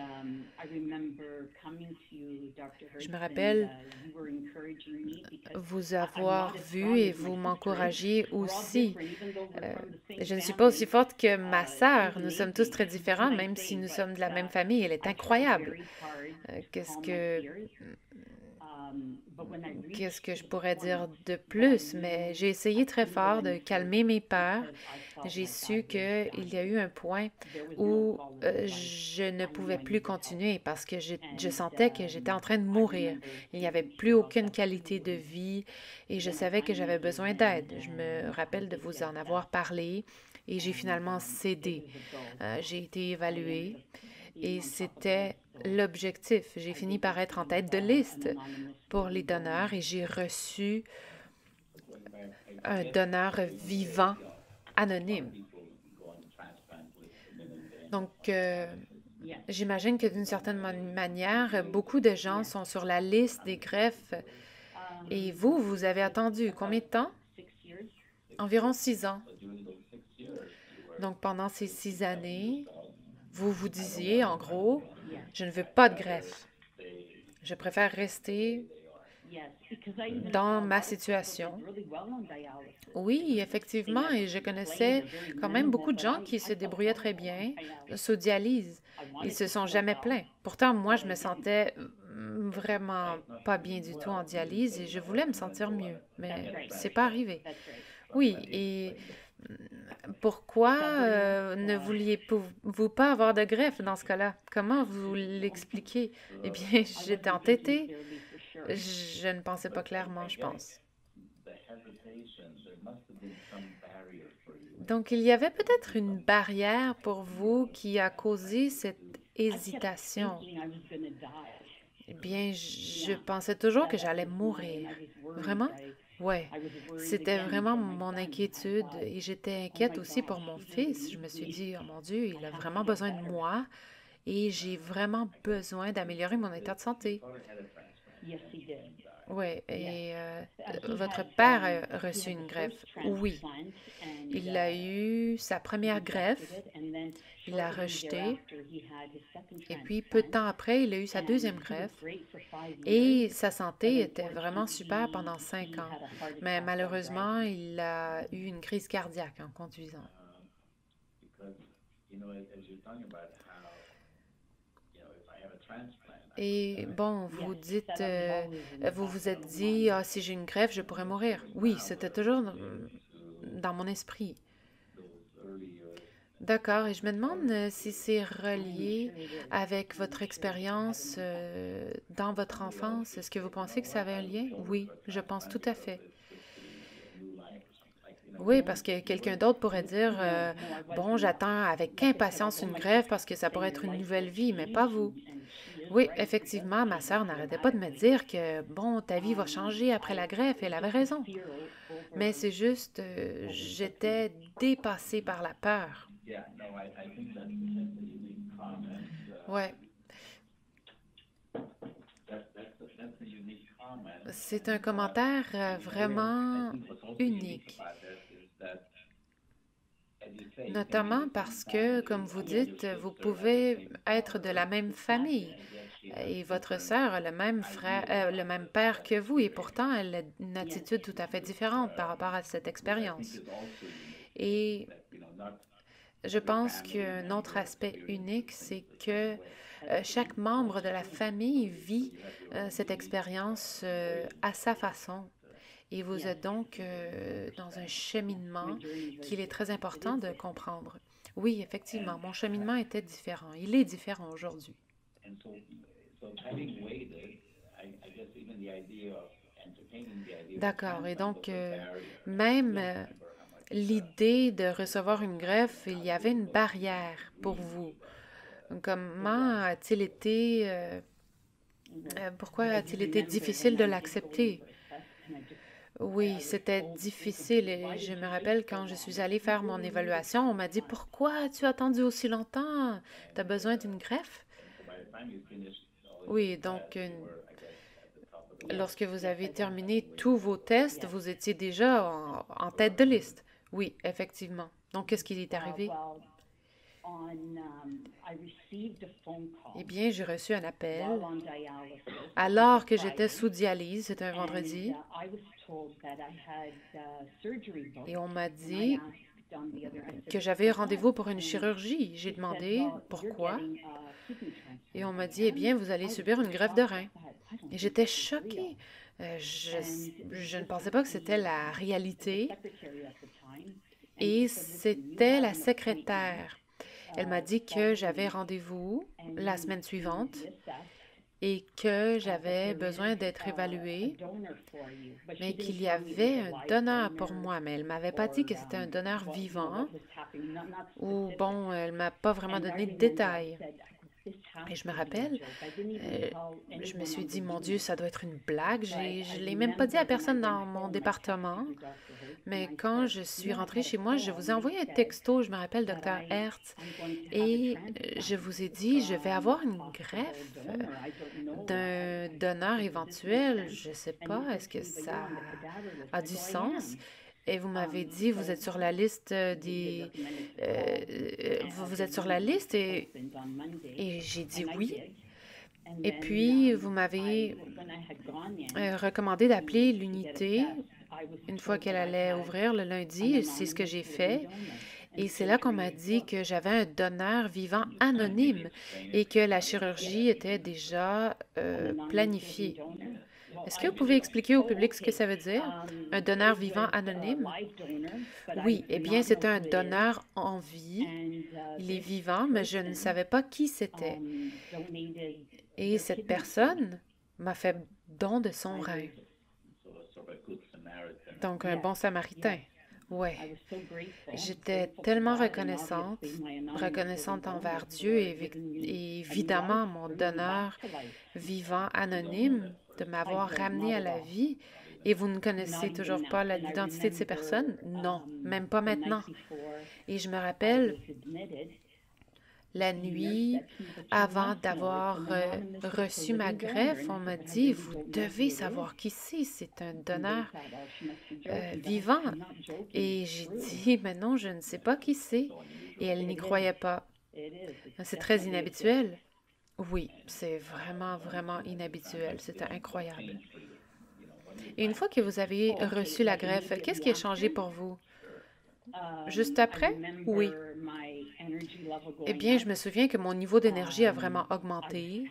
Speaker 1: Je me rappelle vous avoir vu et vous m'encouragiez aussi. Je ne suis pas aussi forte que ma sœur. Nous sommes tous très différents, même si nous sommes de la même famille. Elle est incroyable. Qu'est-ce que je pourrais dire de plus? Mais j'ai essayé très fort de calmer mes peurs. J'ai su qu'il y a eu un point où je ne pouvais plus continuer parce que je sentais que j'étais en train de mourir. Il n'y avait plus aucune qualité de vie et je savais que j'avais besoin d'aide. Je me rappelle de vous en avoir parlé et j'ai finalement cédé. J'ai été évaluée et c'était l'objectif. J'ai fini par être en tête de liste pour les donneurs et j'ai reçu un donneur vivant anonyme. Donc, j'imagine que d'une certaine manière, beaucoup de gens sont sur la liste des greffes. Et vous, vous avez attendu combien de temps? Environ 6 ans. Donc, pendant ces 6 années, vous vous disiez, en gros, je ne veux pas de greffe. Je préfère rester dans ma situation. Oui, effectivement, et je connaissais quand même beaucoup de gens qui se débrouillaient très bien sous dialyse. Ils se sont jamais plaints. Pourtant, moi, je me sentais vraiment pas bien du tout en dialyse et je voulais me sentir mieux, mais c'est pas arrivé. Oui, et pourquoi ne vouliez-vous pas avoir de greffe dans ce cas-là? Comment vous l'expliquez? Eh bien, j'étais entêtée. Je ne pensais pas clairement, je pense. Donc, il y avait peut-être une barrière pour vous qui a causé cette hésitation. Eh bien, je pensais toujours que j'allais mourir. Vraiment? Ouais. C'était vraiment mon inquiétude et j'étais inquiète aussi pour mon fils. Je me suis dit, oh mon Dieu, il a vraiment besoin de moi et j'ai vraiment besoin d'améliorer mon état de santé. Oui, et votre père a reçu une greffe. Oui, il a eu sa première greffe, il l'a rejetée, et puis peu de temps après, il a eu sa deuxième greffe, et sa santé était vraiment super pendant 5 ans. Mais malheureusement, il a eu une crise cardiaque en conduisant. Et bon, vous dites, vous vous êtes dit, ah, si j'ai une greffe, je pourrais mourir. Oui, c'était toujours dans mon esprit. D'accord, et je me demande si c'est relié avec votre expérience dans votre enfance. Est-ce que vous pensez que ça avait un lien? Oui, je pense tout à fait. Oui, parce que quelqu'un d'autre pourrait dire, bon, j'attends avec impatience une greffe parce que ça pourrait être une nouvelle vie, mais pas vous. Oui, effectivement, ma sœur n'arrêtait pas de me dire que, bon, ta vie va changer après la greffe, elle avait raison. Mais c'est juste, j'étais dépassée par la peur. Ouais, c'est un commentaire vraiment unique, notamment parce que, comme vous dites, vous pouvez être de la même famille et votre sœur a le même frère, le même père que vous et pourtant elle a une attitude tout à fait différente par rapport à cette expérience. Et je pense qu'un autre aspect unique, c'est que chaque membre de la famille vit cette expérience à sa façon. Et vous êtes donc dans un cheminement qu'il est très important de comprendre. Oui, effectivement, mon cheminement était différent. Il est différent aujourd'hui. D'accord. Et donc, même l'idée de recevoir une greffe, il y avait une barrière pour vous. Comment a-t-il été, pourquoi a-t-il été difficile de l'accepter? Oui, c'était difficile et je me rappelle quand je suis allée faire mon évaluation, on m'a dit, pourquoi tu as attendu aussi longtemps? Tu as besoin d'une greffe? Oui, donc lorsque vous avez terminé tous vos tests, vous étiez déjà en tête de liste. Oui, effectivement. Donc, qu'est-ce qui est arrivé? Eh bien, j'ai reçu un appel alors que j'étais sous dialyse, c'était un vendredi, et on m'a dit que j'avais rendez-vous pour une chirurgie. J'ai demandé pourquoi, et on m'a dit, eh bien, vous allez subir une greffe de rein. Et j'étais choquée. Je ne pensais pas que c'était la réalité, et c'était la secrétaire. Elle m'a dit que j'avais rendez-vous la semaine suivante et que j'avais besoin d'être évaluée, mais qu'il y avait un donneur pour moi. Mais elle ne m'avait pas dit que c'était un donneur vivant ou, bon, elle ne m'a pas vraiment donné de détails. Et je me rappelle, euh, je me suis dit, mon Dieu, ça doit être une blague. Je ne l'ai même pas dit à personne dans mon département. Mais quand je suis rentrée chez moi, je vous ai envoyé un texto, je me rappelle, docteur Hertz, et je vous ai dit, je vais avoir une greffe d'un donneur éventuel. Je ne sais pas, est-ce que ça a du sens? Et vous m'avez dit, vous êtes sur la liste vous êtes sur la liste et j'ai dit oui. Et puis, vous m'avez recommandé d'appeler l'unité une fois qu'elle allait ouvrir le lundi. C'est ce que j'ai fait. Et c'est là qu'on m'a dit que j'avais un donneur vivant anonyme et que la chirurgie était déjà planifiée. Est-ce que vous pouvez expliquer au public ce que ça veut dire? Un donneur vivant anonyme? Oui, eh bien, c'est un donneur en vie. Il est vivant, mais je ne savais pas qui c'était. Et cette personne m'a fait don de son rein. Donc, un bon samaritain. Ouais, j'étais tellement reconnaissante envers Dieu et évidemment mon donneur vivant anonyme de m'avoir ramené à la vie. Et vous ne connaissez toujours pas l'identité de ces personnes? Non, même pas maintenant. Et je me rappelle, la nuit, avant d'avoir reçu ma greffe, on m'a dit, vous devez savoir qui c'est un donneur vivant. Et j'ai dit, mais non, je ne sais pas qui c'est. Et elle n'y croyait pas. C'est très inhabituel. Oui, c'est vraiment, vraiment inhabituel. C'était incroyable. Et une fois que vous avez reçu la greffe, qu'est-ce qui a changé pour vous? Juste après? Oui. Eh bien, je me souviens que mon niveau d'énergie a vraiment augmenté.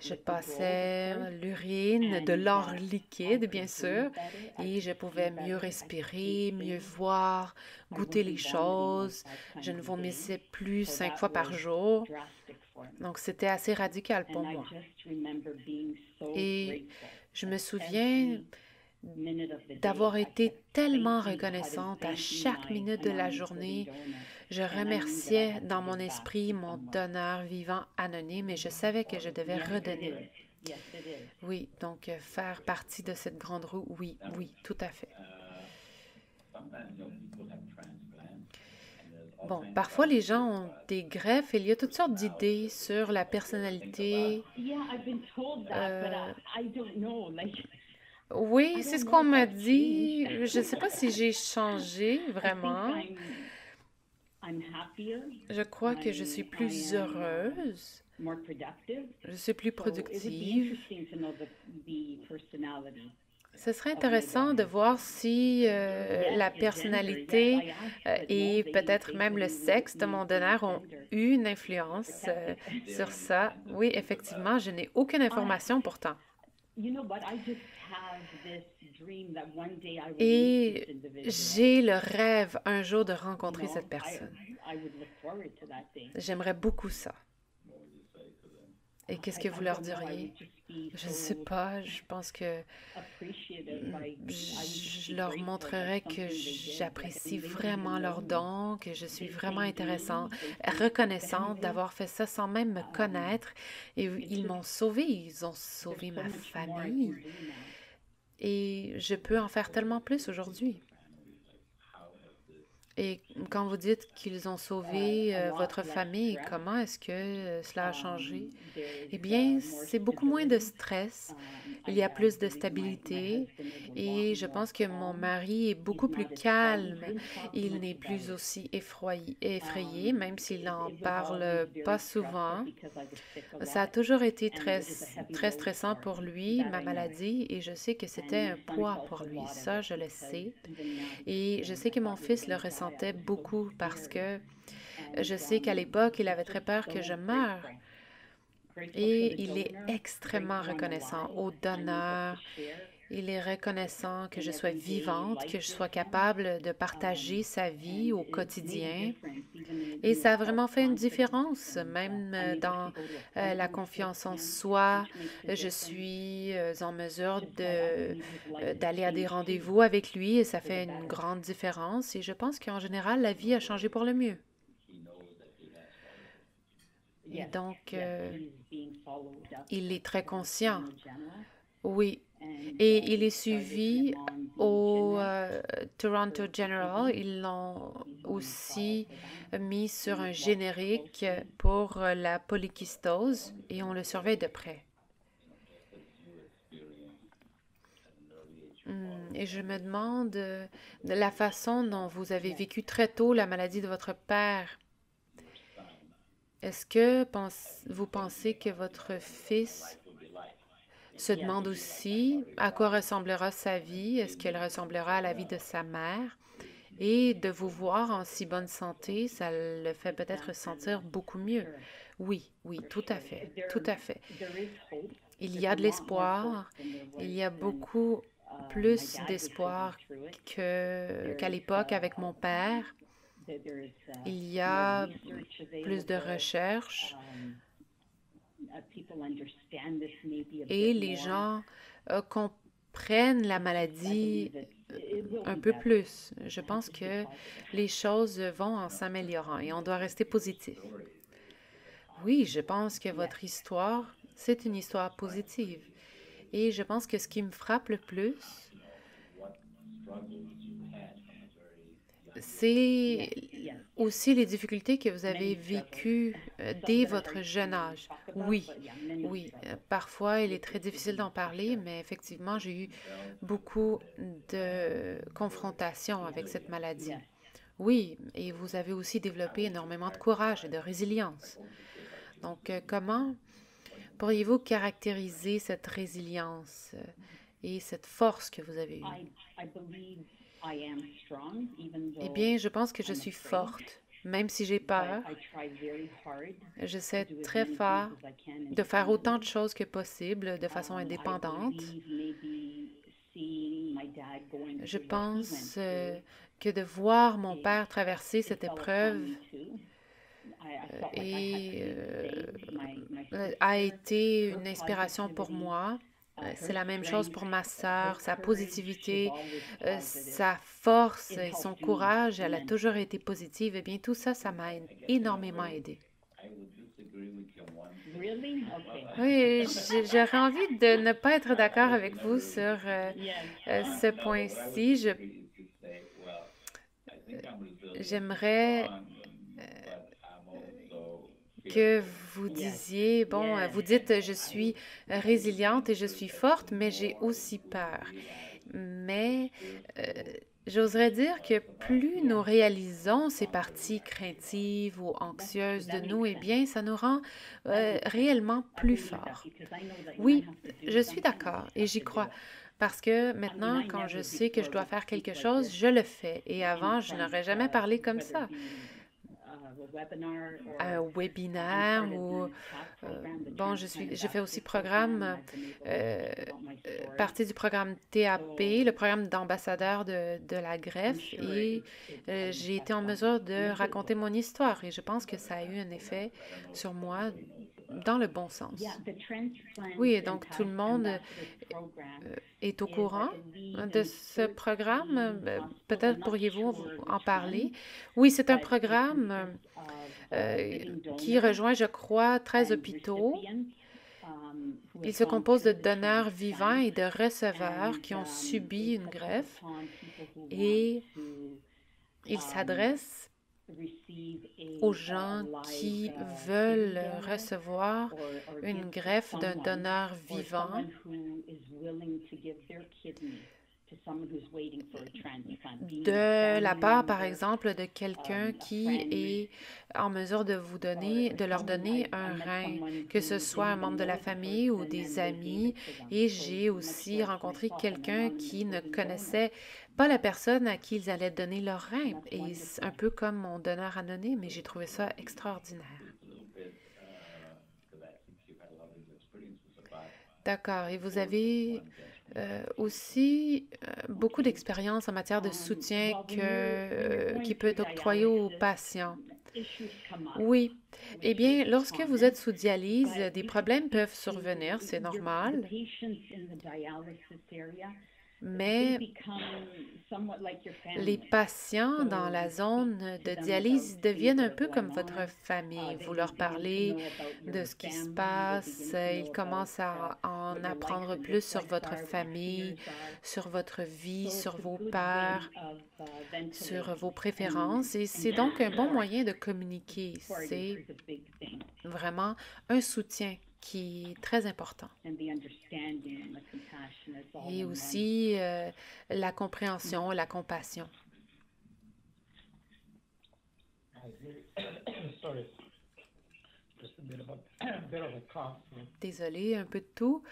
Speaker 1: Je passais l'urine, de l'or liquide, bien sûr, et je pouvais mieux respirer, mieux voir, goûter les choses. Je ne vomissais plus 5 fois par jour. Donc, c'était assez radical pour moi. Et je me souviens d'avoir été tellement reconnaissante à chaque minute de la journée. Je remerciais dans mon esprit mon donneur vivant anonyme et je savais que je devais redonner. Oui, donc faire partie de cette grande roue, oui, oui, tout à fait. Bon, parfois les gens ont des greffes et il y a toutes sortes d'idées sur la personnalité. Oui, c'est ce qu'on m'a dit. Je ne sais pas si j'ai changé vraiment. Je crois que je suis plus heureuse. Je suis plus productive. Ce serait intéressant de voir si la personnalité et peut-être même le sexe de mon donneur ont eu une influence sur ça. Oui, effectivement, je n'ai aucune information pourtant. Et j'ai le rêve un jour de rencontrer cette personne. J'aimerais beaucoup ça. Et qu'est-ce que vous leur diriez? Je ne sais pas, je pense que je leur montrerai que j'apprécie vraiment leurs dons, que je suis vraiment reconnaissante d'avoir fait ça sans même me connaître. Et ils m'ont sauvée, ils ont sauvé ma famille. Et je peux en faire tellement plus aujourd'hui. Et quand vous dites qu'ils ont sauvé votre famille, comment est-ce que cela a changé? Eh bien, c'est beaucoup moins de stress, il y a plus de stabilité et je pense que mon mari est beaucoup plus calme. Il n'est plus aussi effrayé, même s'il n'en parle pas souvent. Ça a toujours été très, très stressant pour lui, ma maladie, et je sais que c'était un poids pour lui. Ça, je le sais. Et je sais que mon fils le ressentait beaucoup parce que je sais qu'à l'époque, il avait très peur que je meure. Et il est extrêmement reconnaissant au donneur. Il est reconnaissant que je sois vivante, que je sois capable de partager sa vie au quotidien. Et ça a vraiment fait une différence, même dans la confiance en soi. Je suis en mesure d'aller à des rendez-vous avec lui et ça fait une grande différence. Et je pense qu'en général, la vie a changé pour le mieux. Et donc, il est très conscient. Oui. Et il est suivi au Toronto General. Ils l'ont aussi mis sur un générique pour la polykystose et on le surveille de près. Et je me demande de la façon dont vous avez vécu très tôt la maladie de votre père. Est-ce que vous pensez que votre fils se demande aussi à quoi ressemblera sa vie? Est-ce qu'elle ressemblera à la vie de sa mère? Et de vous voir en si bonne santé, ça le fait peut-être sentir beaucoup mieux. Oui, oui, tout à fait, tout à fait. Il y a de l'espoir, il y a beaucoup plus d'espoir qu'à l'époque avec mon père. Il y a plus de recherches et les gens comprennent la maladie un peu plus. Je pense que les choses vont en s'améliorant et on doit rester positif. Oui, je pense que votre histoire, c'est une histoire positive. Et je pense que ce qui me frappe le plus, c'est aussi les difficultés que vous avez vécues dès votre jeune âge. Oui, oui, parfois il est très difficile d'en parler, mais effectivement, j'ai eu beaucoup de confrontations avec cette maladie. Oui, et vous avez aussi développé énormément de courage et de résilience. Donc, comment pourriez-vous caractériser cette résilience et cette force que vous avez eue? Eh bien, je pense que je suis forte, même si j'ai peur. J'essaie très fort de faire autant de choses que possible de façon indépendante. Je pense que de voir mon père traverser cette épreuve a été une inspiration pour moi. C'est la même chose pour ma sœur, sa positivité, sa force et son courage, elle a toujours été positive. Eh bien, tout ça, ça m'a énormément aidé. Oui, j'aurais envie de ne pas être d'accord avec vous sur ce point-ci. J'aimerais que vous disiez, bon, vous dites, je suis résiliente et je suis forte, mais j'ai aussi peur. Mais j'oserais dire que plus nous réalisons ces parties craintives ou anxieuses de nous, eh bien, ça nous rend réellement plus forts. Oui, je suis d'accord et j'y crois. Parce que maintenant, quand je sais que je dois faire quelque chose, je le fais. Et avant, je n'aurais jamais parlé comme ça. Un webinaire ou bon, je fais aussi partie du programme TAP, le programme d'ambassadeur de la greffe, et j'ai été en mesure de raconter mon histoire et je pense que ça a eu un effet sur moi dans le bon sens. Oui, et donc tout le monde est au courant de ce programme. Peut-être pourriez-vous en parler. Oui, c'est un programme qui rejoint, je crois, 13 hôpitaux. Il se compose de donneurs vivants et de receveurs qui ont subi une greffe et il s'adresse aux gens qui veulent recevoir une greffe d'un donneur vivant de la part, par exemple, de quelqu'un qui est en mesure de leur donner un rein, que ce soit un membre de la famille ou des amis. Et j'ai aussi rencontré quelqu'un qui ne connaissait pas la personne à qui ils allaient donner leur rein. Et c'est un peu comme mon donneur anonyme, et j'ai trouvé ça extraordinaire. D'accord. Et vous avez aussi beaucoup d'expérience en matière de soutien qui peut être octroyé aux patients. Oui. Eh bien, lorsque vous êtes sous dialyse, des problèmes peuvent survenir, c'est normal, mais les patients dans la zone de dialyse deviennent un peu comme votre famille. Vous leur parlez de ce qui se passe, ils commencent à en apprendre plus sur votre famille, sur votre vie, sur vos peurs, sur vos préférences. Et c'est donc un bon moyen de communiquer. C'est vraiment un soutien qui est très important. Et aussi la compréhension, la compassion. Désolé, un peu de tout.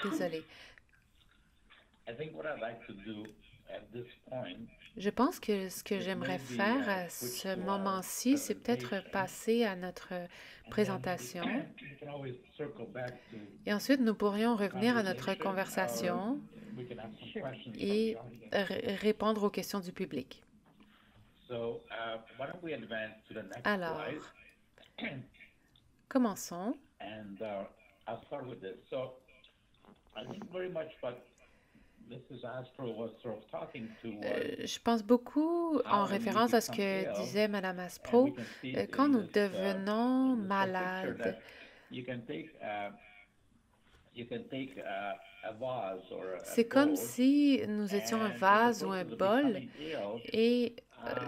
Speaker 1: Désolé. Je pense que ce que j'aimerais faire à ce moment-ci, c'est peut-être passer à notre présentation. Et ensuite, nous pourrions revenir à notre conversation et répondre aux questions du public. Alors, Commençons.
Speaker 2: And I'll start with this. So I think very much what Mrs. Astro was sort of talking to was
Speaker 1: Je pense beaucoup en
Speaker 2: how when we
Speaker 1: référence à ce
Speaker 2: become
Speaker 1: que
Speaker 2: ill,
Speaker 1: disait Madame
Speaker 2: and we
Speaker 1: Aspro,
Speaker 2: can see it
Speaker 1: quand
Speaker 2: in
Speaker 1: nous
Speaker 2: this
Speaker 1: devenons
Speaker 2: whole picture
Speaker 1: malades.
Speaker 2: that you can take a vase or a
Speaker 1: C'est comme
Speaker 2: bowl,
Speaker 1: si nous étions un
Speaker 2: and in the
Speaker 1: vase ou un
Speaker 2: process of
Speaker 1: bol
Speaker 2: becoming ill,
Speaker 1: et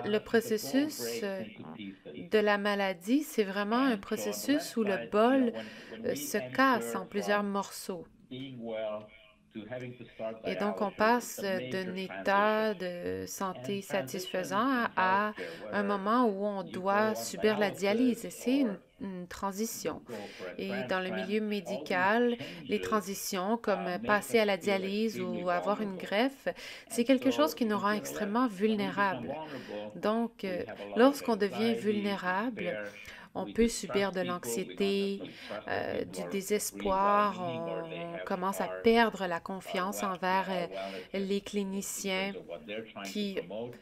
Speaker 1: le
Speaker 2: the bowl
Speaker 1: processus
Speaker 2: breaks into pieces.
Speaker 1: de la maladie, c'est vraiment un
Speaker 2: And so on the left
Speaker 1: processus où le
Speaker 2: side,
Speaker 1: bol
Speaker 2: when we
Speaker 1: se casse
Speaker 2: enter
Speaker 1: en plusieurs
Speaker 2: from
Speaker 1: morceaux.
Speaker 2: being well to having to start
Speaker 1: Et donc, on
Speaker 2: dialysis, it's
Speaker 1: passe
Speaker 2: a major
Speaker 1: d'un
Speaker 2: transition.
Speaker 1: état de
Speaker 2: And
Speaker 1: santé
Speaker 2: transition
Speaker 1: satisfaisant
Speaker 2: in
Speaker 1: à
Speaker 2: healthcare,
Speaker 1: un
Speaker 2: whether
Speaker 1: moment où on
Speaker 2: you
Speaker 1: doit
Speaker 2: go on
Speaker 1: subir la
Speaker 2: dialysis
Speaker 1: dialyse. Et c'est
Speaker 2: or
Speaker 1: une
Speaker 2: you
Speaker 1: transition.
Speaker 2: go for a
Speaker 1: Et dans le
Speaker 2: transplant,
Speaker 1: milieu
Speaker 2: all these
Speaker 1: médical, les
Speaker 2: changes
Speaker 1: transitions, comme
Speaker 2: make
Speaker 1: passer
Speaker 2: us
Speaker 1: à la
Speaker 2: feel
Speaker 1: dialyse
Speaker 2: extremely
Speaker 1: ou avoir une
Speaker 2: vulnerable.
Speaker 1: greffe, c'est
Speaker 2: And
Speaker 1: quelque chose
Speaker 2: so
Speaker 1: qui
Speaker 2: you
Speaker 1: nous
Speaker 2: can
Speaker 1: rend
Speaker 2: see on the left,
Speaker 1: extrêmement
Speaker 2: when we become
Speaker 1: vulnérables.
Speaker 2: vulnerable,
Speaker 1: Donc,
Speaker 2: we have a lot of
Speaker 1: lorsqu'on devient
Speaker 2: anxiety,
Speaker 1: vulnérable,
Speaker 2: despair,
Speaker 1: on
Speaker 2: we
Speaker 1: peut
Speaker 2: distrust
Speaker 1: subir de
Speaker 2: people, we don't
Speaker 1: l'anxiété,
Speaker 2: necessarily trust that people
Speaker 1: du
Speaker 2: are really
Speaker 1: désespoir,
Speaker 2: well-meaning or they
Speaker 1: on
Speaker 2: have
Speaker 1: commence à
Speaker 2: our
Speaker 1: perdre la confiance envers
Speaker 2: wellness
Speaker 1: les
Speaker 2: in terms
Speaker 1: cliniciens
Speaker 2: of what they're trying to
Speaker 1: qui
Speaker 2: promote.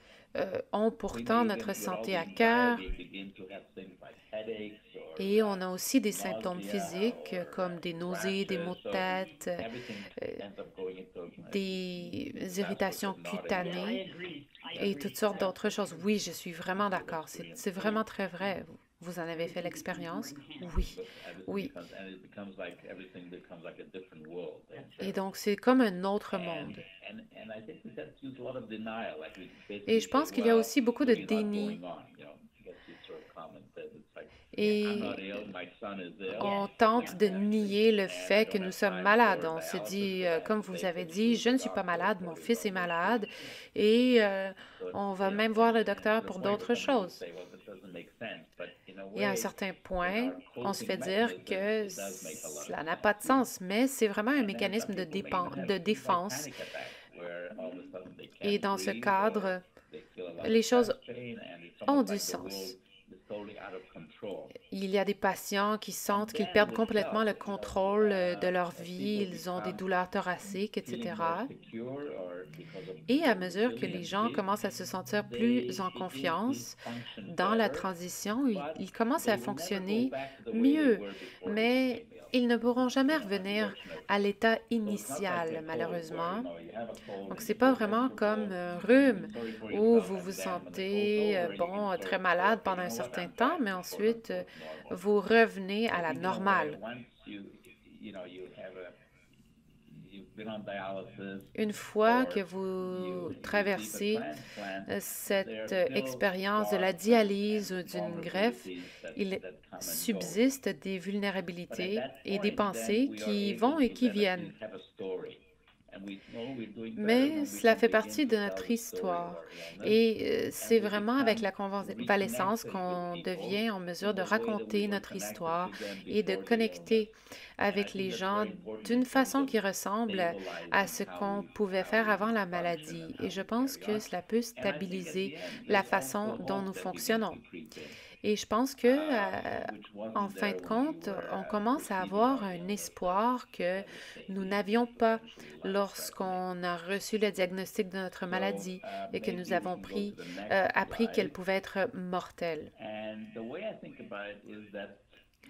Speaker 1: ont
Speaker 2: We
Speaker 1: pourtant
Speaker 2: may
Speaker 1: notre
Speaker 2: even, with all
Speaker 1: santé
Speaker 2: the
Speaker 1: à cœur.
Speaker 2: anxiety, begin to have things like headaches or
Speaker 1: Et on a aussi des symptômes
Speaker 2: nausea
Speaker 1: physiques
Speaker 2: or
Speaker 1: comme des nausées, des maux
Speaker 2: rashes.
Speaker 1: de
Speaker 2: So
Speaker 1: tête,
Speaker 2: everything ends up going into
Speaker 1: des
Speaker 2: that's
Speaker 1: irritations
Speaker 2: not a
Speaker 1: cutanées et toutes sortes d'autres choses. Oui, je suis vraiment d'accord. C'est vraiment très vrai. Vous en avez fait l'expérience? Oui, oui.
Speaker 2: and it becomes like everything becomes like a different world.
Speaker 1: Et donc, c'est comme un autre monde.
Speaker 2: And I think that used a lot of denial, like we
Speaker 1: Et
Speaker 2: basically
Speaker 1: je
Speaker 2: say,
Speaker 1: pense qu'il y a
Speaker 2: well,
Speaker 1: aussi beaucoup de
Speaker 2: something's not
Speaker 1: déni.
Speaker 2: going on, you know. I guess you sort of commented, it's like, I'm not
Speaker 1: Et
Speaker 2: ill, my son is ill,
Speaker 1: on tente de nier le
Speaker 2: and I
Speaker 1: fait que
Speaker 2: don't
Speaker 1: nous
Speaker 2: have
Speaker 1: sommes
Speaker 2: time
Speaker 1: malades.
Speaker 2: for
Speaker 1: On se
Speaker 2: dialysis
Speaker 1: dit,
Speaker 2: because I have
Speaker 1: comme
Speaker 2: to
Speaker 1: vous
Speaker 2: take
Speaker 1: avez
Speaker 2: him
Speaker 1: dit,
Speaker 2: to
Speaker 1: je
Speaker 2: the
Speaker 1: ne suis pas
Speaker 2: doctor
Speaker 1: malade,
Speaker 2: for
Speaker 1: mon
Speaker 2: his
Speaker 1: fils est
Speaker 2: other
Speaker 1: malade,
Speaker 2: issues.
Speaker 1: et
Speaker 2: So,
Speaker 1: on va
Speaker 2: you know,
Speaker 1: même voir le
Speaker 2: and
Speaker 1: docteur
Speaker 2: to the
Speaker 1: pour
Speaker 2: point where
Speaker 1: d'autres
Speaker 2: somebody would
Speaker 1: choses.
Speaker 2: say, well, that doesn't make sense, but in a
Speaker 1: Et à un
Speaker 2: way,
Speaker 1: certain
Speaker 2: in
Speaker 1: point,
Speaker 2: our
Speaker 1: on se fait
Speaker 2: coping
Speaker 1: dire
Speaker 2: mechanism,
Speaker 1: que
Speaker 2: it does make a lot of
Speaker 1: cela n'a
Speaker 2: sense.
Speaker 1: pas de sens, mais c'est vraiment un
Speaker 2: And then some
Speaker 1: mécanisme
Speaker 2: people may even have
Speaker 1: de
Speaker 2: things like
Speaker 1: défense.
Speaker 2: panic attacks, where all of a sudden they
Speaker 1: Et
Speaker 2: can't
Speaker 1: dans ce
Speaker 2: breathe or
Speaker 1: cadre,
Speaker 2: they feel a lot
Speaker 1: les
Speaker 2: of
Speaker 1: choses
Speaker 2: chest pain, and it's
Speaker 1: ont
Speaker 2: almost
Speaker 1: du
Speaker 2: like the world
Speaker 1: sens.
Speaker 2: is totally out of control.
Speaker 1: Il y a des patients qui
Speaker 2: And
Speaker 1: sentent qu'ils
Speaker 2: then
Speaker 1: perdent
Speaker 2: with
Speaker 1: complètement
Speaker 2: health,
Speaker 1: le contrôle de leur
Speaker 2: as
Speaker 1: vie,
Speaker 2: people
Speaker 1: ils ont des
Speaker 2: become
Speaker 1: douleurs thoraciques,
Speaker 2: feeling more
Speaker 1: etc.
Speaker 2: secure or because of
Speaker 1: Et à
Speaker 2: their
Speaker 1: mesure que les gens
Speaker 2: resiliency,
Speaker 1: commencent à se sentir plus
Speaker 2: they
Speaker 1: en
Speaker 2: begin to
Speaker 1: confiance
Speaker 2: function
Speaker 1: dans la
Speaker 2: better,
Speaker 1: transition,
Speaker 2: but
Speaker 1: ils commencent
Speaker 2: they
Speaker 1: à
Speaker 2: will never go
Speaker 1: fonctionner
Speaker 2: back to the way they
Speaker 1: mieux,
Speaker 2: were before they
Speaker 1: mais
Speaker 2: became ill.
Speaker 1: ils ne pourront jamais revenir à
Speaker 2: Unfortunately.
Speaker 1: l'état
Speaker 2: So it's not like
Speaker 1: initial,
Speaker 2: a cold where,
Speaker 1: malheureusement.
Speaker 2: you have a cold
Speaker 1: Donc,
Speaker 2: and
Speaker 1: c'est
Speaker 2: you
Speaker 1: pas
Speaker 2: feel
Speaker 1: vraiment
Speaker 2: comfortable,
Speaker 1: comme un
Speaker 2: you
Speaker 1: rhume
Speaker 2: feel sorry for
Speaker 1: où
Speaker 2: yourself
Speaker 1: vous
Speaker 2: and
Speaker 1: vous
Speaker 2: then when the cold's
Speaker 1: sentez,
Speaker 2: over, you can
Speaker 1: bon,
Speaker 2: sort
Speaker 1: très
Speaker 2: of say,
Speaker 1: malade
Speaker 2: okay, you
Speaker 1: pendant un
Speaker 2: know what,
Speaker 1: certain
Speaker 2: I'm
Speaker 1: temps,
Speaker 2: back
Speaker 1: mais
Speaker 2: to quote
Speaker 1: ensuite,
Speaker 2: unquote normal.
Speaker 1: vous revenez à
Speaker 2: I
Speaker 1: la
Speaker 2: think in a way,
Speaker 1: normale.
Speaker 2: once you know, you've been on dialysis
Speaker 1: Une fois
Speaker 2: or
Speaker 1: que
Speaker 2: you
Speaker 1: vous
Speaker 2: receive a
Speaker 1: traversez
Speaker 2: transplant,
Speaker 1: cette
Speaker 2: there's still
Speaker 1: expérience de la
Speaker 2: scars
Speaker 1: dialyse ou
Speaker 2: and
Speaker 1: d'une greffe,
Speaker 2: vulnerabilities
Speaker 1: il
Speaker 2: that come and go.
Speaker 1: subsiste des
Speaker 2: But at
Speaker 1: vulnérabilités
Speaker 2: that
Speaker 1: et des
Speaker 2: point, then
Speaker 1: pensées
Speaker 2: we are
Speaker 1: qui
Speaker 2: able
Speaker 1: vont et
Speaker 2: to
Speaker 1: qui
Speaker 2: then at
Speaker 1: viennent.
Speaker 2: least have a story. And we know we're doing better
Speaker 1: Mais
Speaker 2: when we
Speaker 1: cela
Speaker 2: can
Speaker 1: fait
Speaker 2: begin
Speaker 1: partie
Speaker 2: to
Speaker 1: de
Speaker 2: tell
Speaker 1: notre
Speaker 2: the story of
Speaker 1: histoire.
Speaker 2: our illness,
Speaker 1: Et
Speaker 2: and
Speaker 1: c'est
Speaker 2: we
Speaker 1: vraiment avec la
Speaker 2: become
Speaker 1: convalescence
Speaker 2: reconnected with
Speaker 1: qu'on
Speaker 2: people
Speaker 1: devient en mesure
Speaker 2: in
Speaker 1: de
Speaker 2: the way that we
Speaker 1: raconter
Speaker 2: were
Speaker 1: notre
Speaker 2: connected
Speaker 1: histoire
Speaker 2: to them
Speaker 1: et de
Speaker 2: before the illness.
Speaker 1: connecter
Speaker 2: And I
Speaker 1: avec
Speaker 2: think
Speaker 1: les
Speaker 2: that's
Speaker 1: gens
Speaker 2: very important
Speaker 1: d'une
Speaker 2: in terms
Speaker 1: façon qui
Speaker 2: of
Speaker 1: ressemble à ce
Speaker 2: stabilizing
Speaker 1: qu'on pouvait faire avant la maladie. Et je pense que cela peut
Speaker 2: And I think at
Speaker 1: stabiliser
Speaker 2: the end,
Speaker 1: la
Speaker 2: there's
Speaker 1: façon
Speaker 2: also
Speaker 1: dont
Speaker 2: hope
Speaker 1: nous
Speaker 2: that begins
Speaker 1: fonctionnons.
Speaker 2: to creep in,
Speaker 1: Et je pense que,
Speaker 2: which
Speaker 1: en
Speaker 2: wasn't
Speaker 1: fin
Speaker 2: there
Speaker 1: de
Speaker 2: when we
Speaker 1: compte,
Speaker 2: were
Speaker 1: on commence à
Speaker 2: receiving
Speaker 1: avoir
Speaker 2: our
Speaker 1: un
Speaker 2: illness
Speaker 1: espoir que
Speaker 2: at the
Speaker 1: nous
Speaker 2: stage
Speaker 1: n'avions
Speaker 2: of
Speaker 1: pas
Speaker 2: potentially life-threatening.
Speaker 1: lorsqu'on a reçu le diagnostic de notre
Speaker 2: So
Speaker 1: maladie et que nous
Speaker 2: maybe we
Speaker 1: avons
Speaker 2: can go to the next
Speaker 1: appris qu'elle
Speaker 2: slide.
Speaker 1: pouvait être mortelle.
Speaker 2: And the way I think about it is that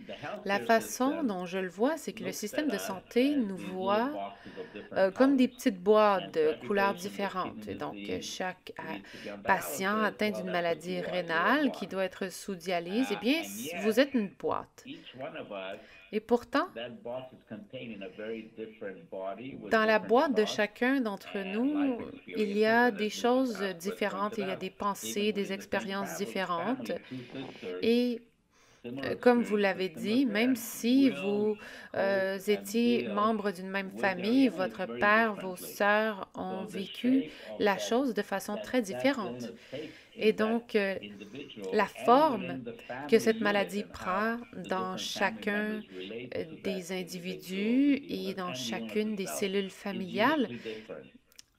Speaker 2: the
Speaker 1: La
Speaker 2: healthcare
Speaker 1: façon
Speaker 2: system
Speaker 1: dont je le vois, c'est que le
Speaker 2: looks
Speaker 1: système
Speaker 2: at
Speaker 1: de
Speaker 2: us
Speaker 1: santé
Speaker 2: as
Speaker 1: nous
Speaker 2: these little
Speaker 1: voit
Speaker 2: boxes of different
Speaker 1: comme des
Speaker 2: colors.
Speaker 1: petites boîtes
Speaker 2: And
Speaker 1: de
Speaker 2: for every
Speaker 1: couleurs
Speaker 2: patient with
Speaker 1: différentes. Et
Speaker 2: kidney
Speaker 1: donc,
Speaker 2: disease
Speaker 1: chaque
Speaker 2: who needs to be on
Speaker 1: patient
Speaker 2: dialysis,
Speaker 1: atteint
Speaker 2: well,
Speaker 1: d'une
Speaker 2: that's what
Speaker 1: maladie
Speaker 2: you are. You're a
Speaker 1: rénale qui
Speaker 2: box.
Speaker 1: doit être sous dialyse, eh bien,
Speaker 2: And
Speaker 1: vous
Speaker 2: yet,
Speaker 1: êtes une boîte.
Speaker 2: each one of us,
Speaker 1: Et pourtant,
Speaker 2: that box is contained in a very different body with
Speaker 1: dans la
Speaker 2: different
Speaker 1: boîte de
Speaker 2: thoughts
Speaker 1: chacun d'entre
Speaker 2: and
Speaker 1: nous,
Speaker 2: life
Speaker 1: il y a
Speaker 2: experiences. And
Speaker 1: des
Speaker 2: as Mrs.
Speaker 1: choses
Speaker 2: Asper pointed
Speaker 1: différentes, il y a
Speaker 2: out,
Speaker 1: des
Speaker 2: even
Speaker 1: pensées, des
Speaker 2: within the same
Speaker 1: expériences différentes.
Speaker 2: family, two sisters,
Speaker 1: Et
Speaker 2: similar
Speaker 1: comme vous
Speaker 2: experiences,
Speaker 1: l'avez
Speaker 2: similar
Speaker 1: dit, même
Speaker 2: parents,
Speaker 1: si
Speaker 2: will
Speaker 1: vous
Speaker 2: cope and
Speaker 1: étiez
Speaker 2: deal
Speaker 1: membres d'une même
Speaker 2: with their
Speaker 1: famille,
Speaker 2: illness
Speaker 1: votre
Speaker 2: very
Speaker 1: père, vos
Speaker 2: differently.
Speaker 1: sœurs ont
Speaker 2: So the
Speaker 1: vécu
Speaker 2: shape of
Speaker 1: la chose de façon très
Speaker 2: that
Speaker 1: différente.
Speaker 2: illness takes
Speaker 1: Et
Speaker 2: in that
Speaker 1: donc,
Speaker 2: individual
Speaker 1: la
Speaker 2: and
Speaker 1: forme
Speaker 2: within the
Speaker 1: que
Speaker 2: family
Speaker 1: cette
Speaker 2: unit
Speaker 1: maladie
Speaker 2: and how
Speaker 1: prend
Speaker 2: the
Speaker 1: dans
Speaker 2: different family
Speaker 1: chacun
Speaker 2: members relate to that
Speaker 1: des
Speaker 2: individual
Speaker 1: individus
Speaker 2: with the
Speaker 1: et
Speaker 2: illness
Speaker 1: dans
Speaker 2: and the illness
Speaker 1: chacune des
Speaker 2: itself
Speaker 1: cellules
Speaker 2: is
Speaker 1: familiales
Speaker 2: uniquely different.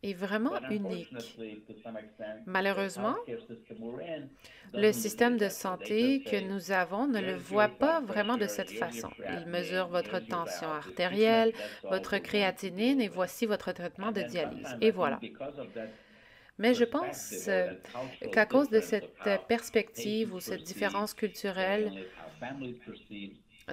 Speaker 1: est vraiment
Speaker 2: But
Speaker 1: unique.
Speaker 2: unfortunately, to some extent, the
Speaker 1: Malheureusement,
Speaker 2: healthcare system we're in
Speaker 1: le
Speaker 2: doesn't look
Speaker 1: système
Speaker 2: at
Speaker 1: de
Speaker 2: it that way. They
Speaker 1: santé
Speaker 2: just
Speaker 1: que
Speaker 2: say,
Speaker 1: nous avons ne le
Speaker 2: here's
Speaker 1: voit
Speaker 2: your
Speaker 1: pas
Speaker 2: blood
Speaker 1: vraiment de
Speaker 2: pressure,
Speaker 1: cette
Speaker 2: here's your
Speaker 1: façon. Il mesure
Speaker 2: creatinine,
Speaker 1: votre
Speaker 2: here's your
Speaker 1: tension
Speaker 2: dialysis
Speaker 1: artérielle,
Speaker 2: treatment, that's all
Speaker 1: votre
Speaker 2: we're going to
Speaker 1: créatinine et
Speaker 2: deal with.
Speaker 1: voici votre traitement
Speaker 2: And
Speaker 1: de
Speaker 2: then
Speaker 1: dialyse.
Speaker 2: sometimes
Speaker 1: Et
Speaker 2: I
Speaker 1: voilà.
Speaker 2: think because of that
Speaker 1: Mais je
Speaker 2: perspective
Speaker 1: pense
Speaker 2: or that cultural
Speaker 1: qu'à cause de
Speaker 2: difference
Speaker 1: cette
Speaker 2: of how
Speaker 1: perspective ou
Speaker 2: patients
Speaker 1: cette
Speaker 2: perceive
Speaker 1: différence
Speaker 2: their
Speaker 1: culturelle
Speaker 2: illness, how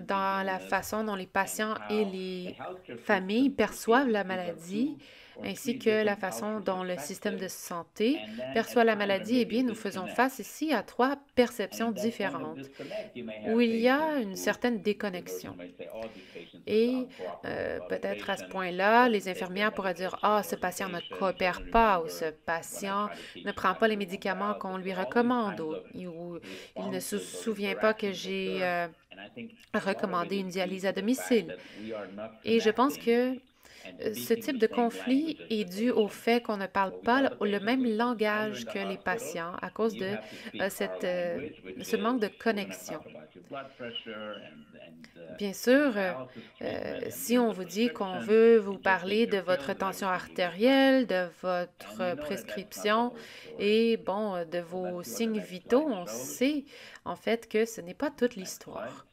Speaker 1: dans la façon dont les patients et les familles perçoivent la maladie, ainsi que la façon dont le système de santé perçoit la maladie, eh bien, nous faisons face ici à trois perceptions différentes, où il y a une certaine déconnexion. Et peut-être à ce point-là, les infirmières pourraient dire, ah, ce patient ne coopère pas, ou ce patient ne prend pas les médicaments qu'on lui recommande, ou il ne se souvient pas que j'ai recommandé une dialyse à domicile. Et je pense que ce type de conflit est dû au fait qu'on ne parle pas le même langage que les patients à cause de ce manque de connexion. Bien sûr, si on vous dit qu'on veut vous parler de votre tension artérielle, de votre prescription et, bon, de vos signes vitaux, on sait en fait que ce n'est pas toute l'histoire.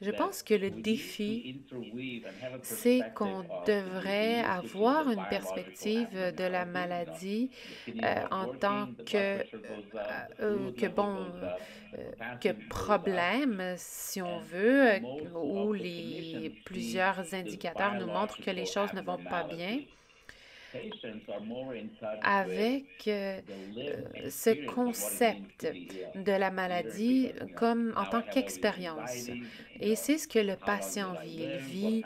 Speaker 1: Je pense que le défi, c'est qu'on devrait avoir une perspective de la maladie en tant que problème, si on veut, où plusieurs indicateurs nous montrent que les choses ne vont pas bien, avec ce concept de la maladie comme en tant qu'expérience. Et c'est ce que le patient vit. Il vit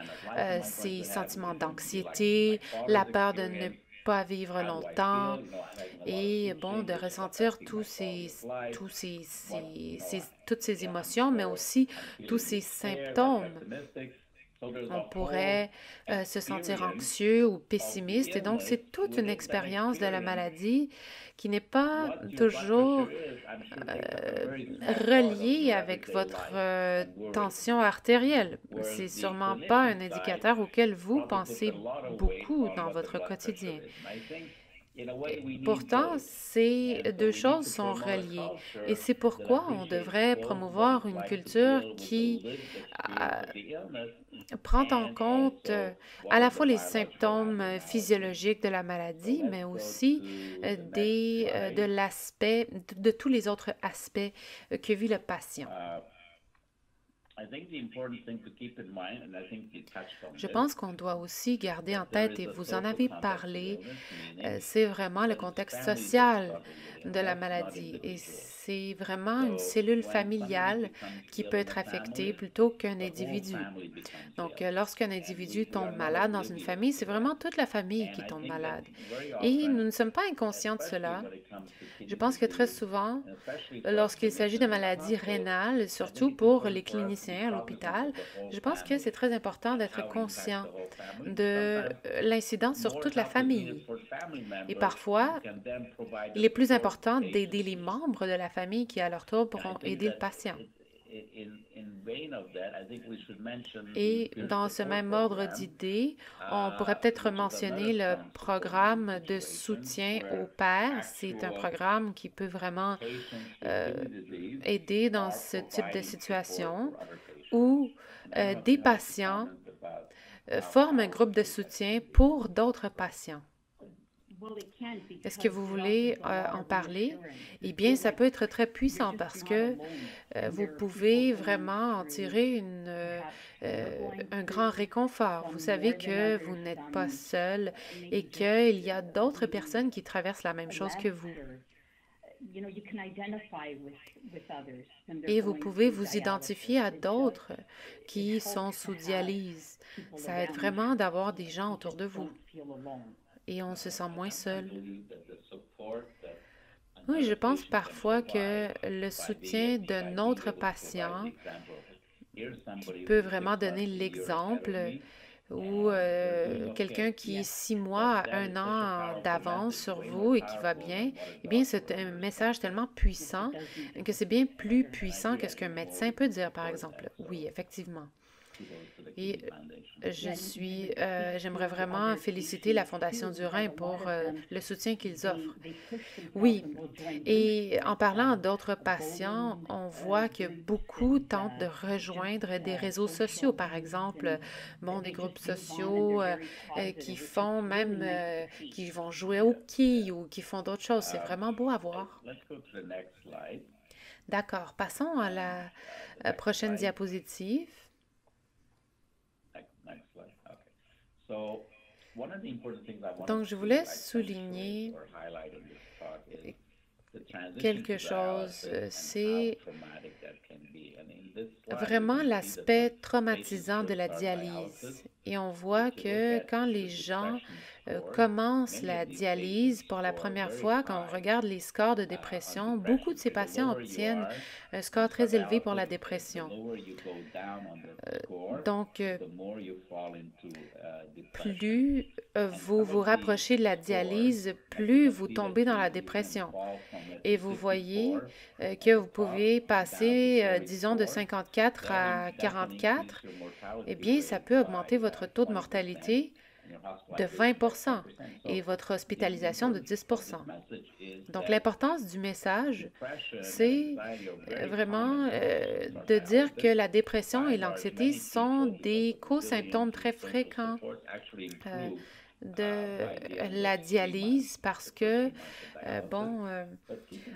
Speaker 1: ses sentiments d'anxiété, la peur de ne pas vivre longtemps et, bon, de ressentir toutes ces émotions, mais aussi tous ces symptômes. On pourrait se sentir anxieux ou pessimiste. Et donc, c'est toute une expérience de la maladie qui n'est pas toujours reliée avec votre tension artérielle. C'est sûrement pas un indicateur auquel vous pensez beaucoup dans votre quotidien. Pourtant, ces deux choses sont reliées et c'est pourquoi on devrait promouvoir une culture qui prend en compte à la fois les symptômes physiologiques de la maladie, mais aussi de tous les autres aspects que vit le patient. Je pense qu'on doit aussi garder en tête, et vous en avez parlé, c'est vraiment le contexte social de la maladie. Et c'est vraiment une cellule familiale qui peut être affectée plutôt qu'un individu. Donc, lorsqu'un individu tombe malade dans une famille, c'est vraiment toute la famille qui tombe malade. Et nous ne sommes pas inconscients de cela. Je pense que très souvent, lorsqu'il s'agit de maladies rénales, surtout pour les cliniciens à l'hôpital, je pense que c'est très important d'être conscient de l'incidence sur toute la famille. Et parfois, il est plus important d'aider les membres de la famille qui, à leur tour, pourront aider le patient. Et dans ce même ordre d'idées, on pourrait peut-être mentionner le programme de soutien aux pairs. C'est un programme qui peut vraiment aider dans ce type de situation où des patients forment un groupe de soutien pour d'autres patients. Est-ce que vous voulez en parler? Eh bien, ça peut être très puissant parce que vous pouvez vraiment en tirer un grand réconfort. Vous savez que vous n'êtes pas seul et qu'il y a d'autres personnes qui traversent la même chose que vous. Et vous pouvez vous identifier à d'autres qui sont sous dialyse. Ça aide vraiment d'avoir des gens autour de vous. Et on se sent moins seul. Oui, je pense parfois que le soutien de notre patient peut vraiment donner l'exemple ou quelqu'un qui est 6 mois à 1 an d'avance sur vous et qui va bien, eh bien, c'est un message tellement puissant que c'est bien plus puissant que ce qu'un médecin peut dire, par exemple. Oui, effectivement. Et j'aimerais vraiment féliciter la Fondation du Rhin pour le soutien qu'ils offrent. Oui, et en parlant d'autres patients, on voit que beaucoup tentent de rejoindre des réseaux sociaux, par exemple, des groupes sociaux qui font même, qui vont jouer au quilles ou qui font d'autres choses. C'est vraiment beau à voir. D'accord, passons à la prochaine diapositive. Donc, je voulais souligner quelque chose, c'est vraiment l'aspect traumatisant de la dialyse. Et on voit que quand les gens commencent la dialyse pour la première fois, quand on regarde les scores de dépression, beaucoup de ces patients obtiennent un score très élevé pour la dépression. Donc, plus vous vous rapprochez de la dialyse, plus vous tombez dans la dépression. Et vous voyez que vous pouvez passer, disons, de 54 à 44. Eh bien, ça peut augmenter votre taux de mortalité de 20 et votre hospitalisation de 10 Donc, l'importance du message, c'est vraiment de dire que la dépression et l'anxiété sont des co-symptômes très fréquents de la dialyse parce que,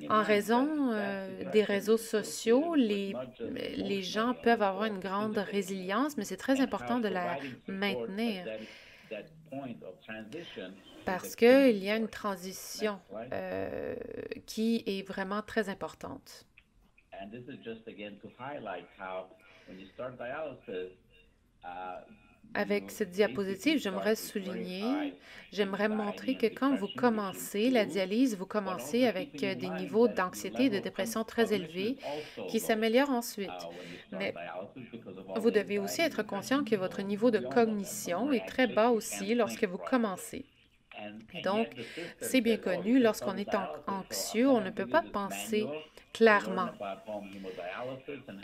Speaker 1: en raison des réseaux sociaux, les gens peuvent avoir une grande résilience, mais c'est très important de la maintenir parce qu'il y a une transition qui est vraiment très importante. Avec cette diapositive, j'aimerais montrer que quand vous commencez la dialyse, vous commencez avec des niveaux d'anxiété et de dépression très élevés qui s'améliorent ensuite. Mais vous devez aussi être conscient que votre niveau de cognition est très bas aussi lorsque vous commencez. Et donc, c'est bien connu, lorsqu'on est anxieux, on ne peut pas penser clairement.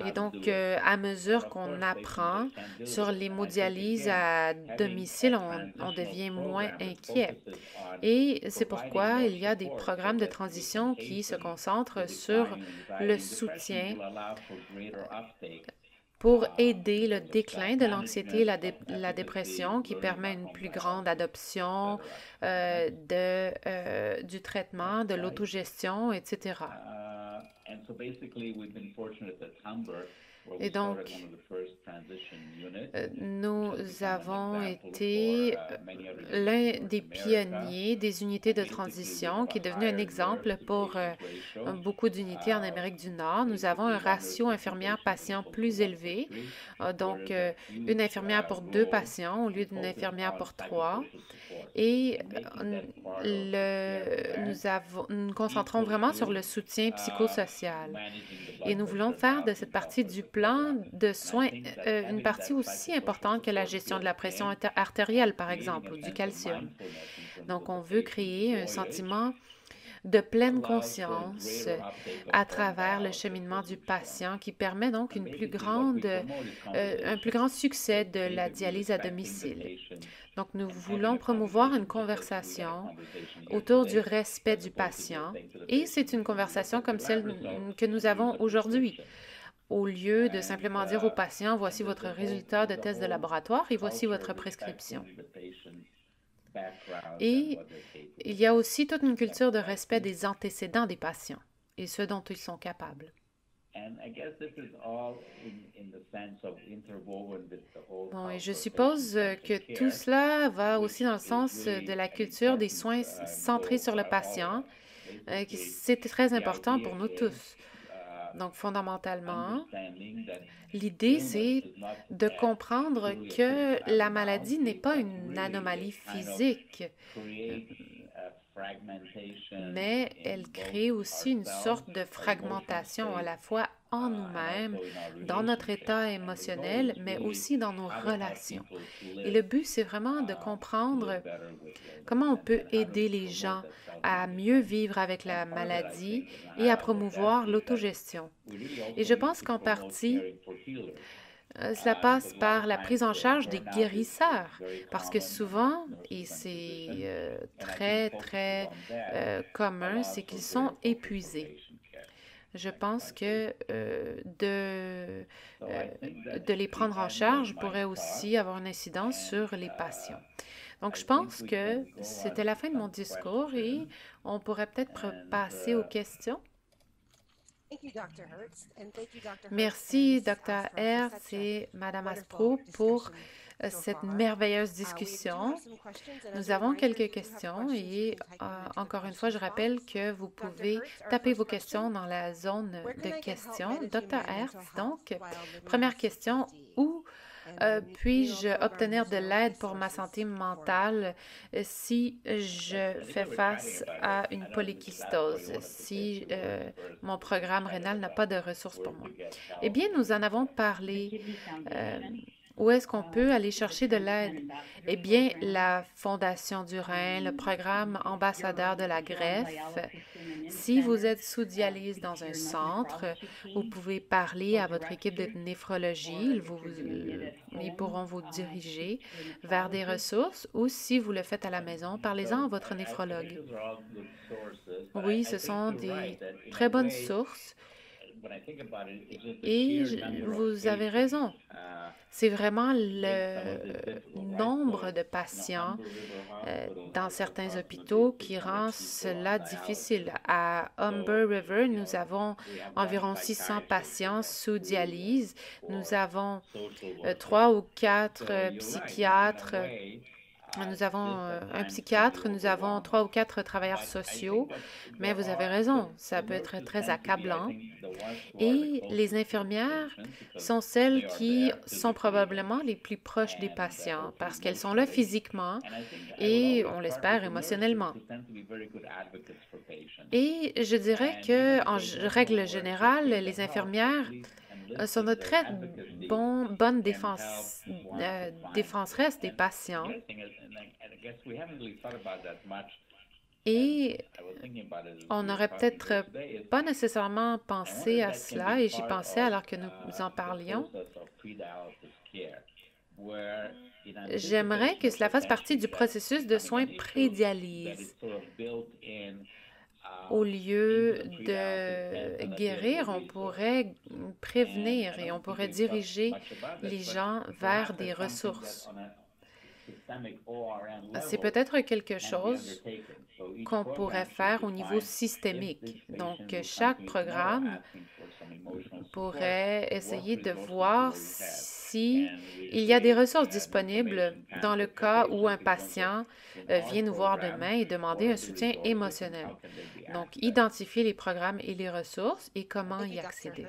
Speaker 1: Et donc, à mesure qu'on apprend sur l'hémodialyse à domicile, on devient moins inquiet. Et c'est pourquoi il y a des programmes de transition qui se concentrent sur le soutien pour aider le déclin de l'anxiété et la dépression, qui permet une plus grande adoption du traitement, de l'autogestion, etc. Et donc, nous avons été l'un des pionniers des unités de transition qui est devenu un exemple pour beaucoup d'unités en Amérique du Nord. Nous avons un ratio infirmière-patient plus élevé, donc une infirmière pour 2 patients au lieu d'une infirmière pour 3. Et nous nous concentrons vraiment sur le soutien psychosocial. Et nous voulons faire de cette partie du plan de soins une partie aussi importante que la gestion de la pression artérielle, par exemple, ou du calcium. Donc, on veut créer un sentiment de pleine conscience à travers le cheminement du patient qui permet donc un plus grand succès de la dialyse à domicile. Donc, nous voulons promouvoir une conversation autour du respect du patient et c'est une conversation comme celle que nous avons aujourd'hui. Au lieu de simplement dire au patient, voici votre résultat de test de laboratoire et voici votre prescription. Et il y a aussi toute une culture de respect des antécédents des patients et ce dont ils sont capables. Bon, et je suppose que tout cela va aussi dans le sens de la culture des soins centrés sur le patient. C'est très important pour nous tous. Donc, fondamentalement, l'idée, c'est de comprendre que la maladie n'est pas une anomalie physique, mais elle crée aussi une sorte de fragmentation à la fois en nous-mêmes, dans notre état émotionnel, mais aussi dans nos relations. Et le but, c'est vraiment de comprendre comment on peut aider les gens à mieux vivre avec la maladie et à promouvoir l'autogestion. Et je pense qu'en partie, Cela passe par la prise en charge des guérisseurs, parce que souvent, et c'est très commun, c'est qu'ils sont épuisés. Je pense que de les prendre en charge pourrait aussi avoir une incidence sur les patients. Donc, je pense que c'était la fin de mon discours et on pourrait peut-être passer aux questions. Merci, Dr. Hertz et Mme Aspro, pour cette merveilleuse discussion. Nous avons quelques questions et encore une fois, je rappelle que vous pouvez taper vos questions dans la zone de questions. Dr. Hertz, donc, première question, où puis-je obtenir de l'aide pour ma santé mentale si je fais face à une polykystose, si mon programme rénal n'a pas de ressources pour moi? Eh bien, nous en avons parlé. Où est-ce qu'on peut aller chercher de l'aide? Eh bien, la Fondation du Rhin, le programme ambassadeur de la greffe. Si vous êtes sous dialyse dans un centre, vous pouvez parler à votre équipe de néphrologie. Ils pourront vous diriger vers des ressources ou si vous le faites à la maison, parlez-en à votre néphrologue. Oui, ce sont des très bonnes sources. Et vous avez raison. C'est vraiment le nombre de patients dans certains hôpitaux qui rend cela difficile. À Humber River, nous avons environ 600 patients sous dialyse. Nous avons 3 ou 4 psychiatres. Nous avons un psychiatre, nous avons 3 ou 4 travailleurs sociaux, mais vous avez raison, ça peut être très accablant. Et les infirmières sont celles qui sont probablement les plus proches des patients parce qu'elles sont là physiquement et, on l'espère, émotionnellement. Et je dirais que, en règle générale, les infirmières sont de très bonnes défenseresses des patients. Et on n'aurait peut-être pas nécessairement pensé à cela, et j'y pensais alors que nous en parlions. J'aimerais que cela fasse partie du processus de soins pré-dialyse. Au lieu de guérir, on pourrait prévenir et on pourrait diriger les gens vers des ressources. C'est peut-être quelque chose qu'on pourrait faire au niveau systémique. Donc, chaque programme pourrait essayer de voir s'il y a des ressources disponibles dans le cas où un patient vient nous voir demain et demander un soutien émotionnel. Donc, identifier les programmes et les ressources et comment y accéder.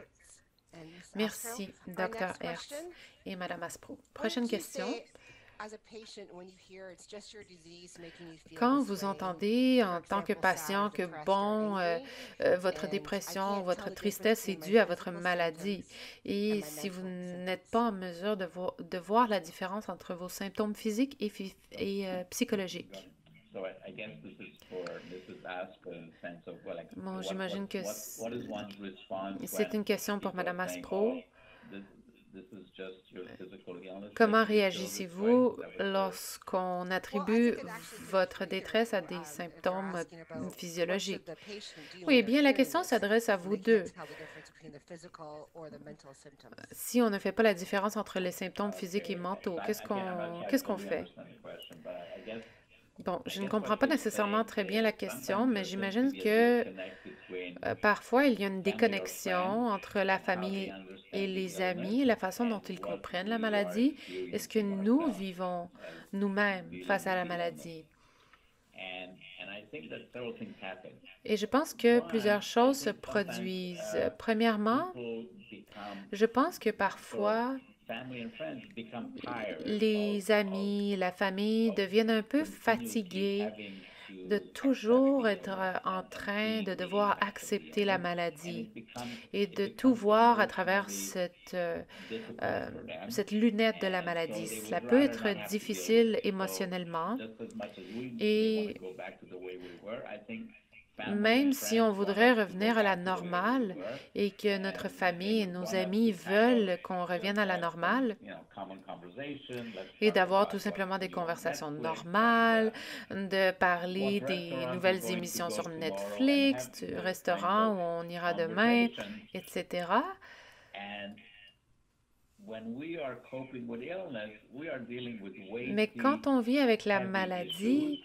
Speaker 1: Merci, Dr. Hertz et Mme Aspro. Prochaine question. Quand vous entendez en tant que patient que, votre dépression, votre tristesse est due à votre maladie, et si vous n'êtes pas en mesure de voir la différence entre vos symptômes physiques et psychologiques. Bon, j'imagine que c'est une question pour Mme Aspro. Comment réagissez-vous lorsqu'on attribue votre détresse à des symptômes physiologiques? Oui, eh bien, la question s'adresse à vous deux. Si on ne fait pas la différence entre les symptômes physiques et mentaux, qu'est-ce qu'on fait? Bon, je ne comprends pas nécessairement très bien la question, mais j'imagine que parfois, il y a une déconnexion entre la famille et les amis, la façon dont ils comprennent la maladie. Est-ce que nous vivons nous-mêmes face à la maladie? Et je pense que plusieurs choses se produisent. Premièrement, je pense que parfois, les amis, la famille deviennent un peu fatigués de toujours être en train de devoir accepter la maladie et de tout voir à travers cette lunette de la maladie. Cela peut être difficile émotionnellement et même si on voudrait revenir à la normale et que notre famille et nos amis veulent qu'on revienne à la normale et d'avoir tout simplement des conversations normales, de parler des nouvelles émissions sur Netflix, du restaurant où on ira demain, etc. Mais quand on vit avec la maladie,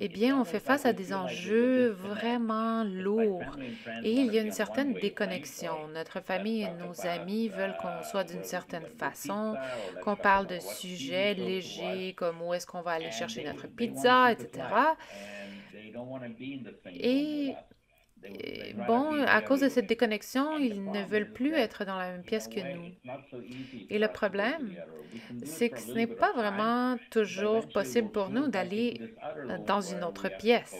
Speaker 1: eh bien, on fait face à des enjeux vraiment lourds et il y a une certaine déconnexion. Notre famille et nos amis veulent qu'on soit d'une certaine façon, qu'on parle de sujets légers comme où est-ce qu'on va aller chercher notre pizza, etc. Et bon, à cause de cette déconnexion, ils ne veulent plus être dans la même pièce que nous. Et le problème, c'est que ce n'est pas vraiment toujours possible pour nous d'aller dans une autre pièce.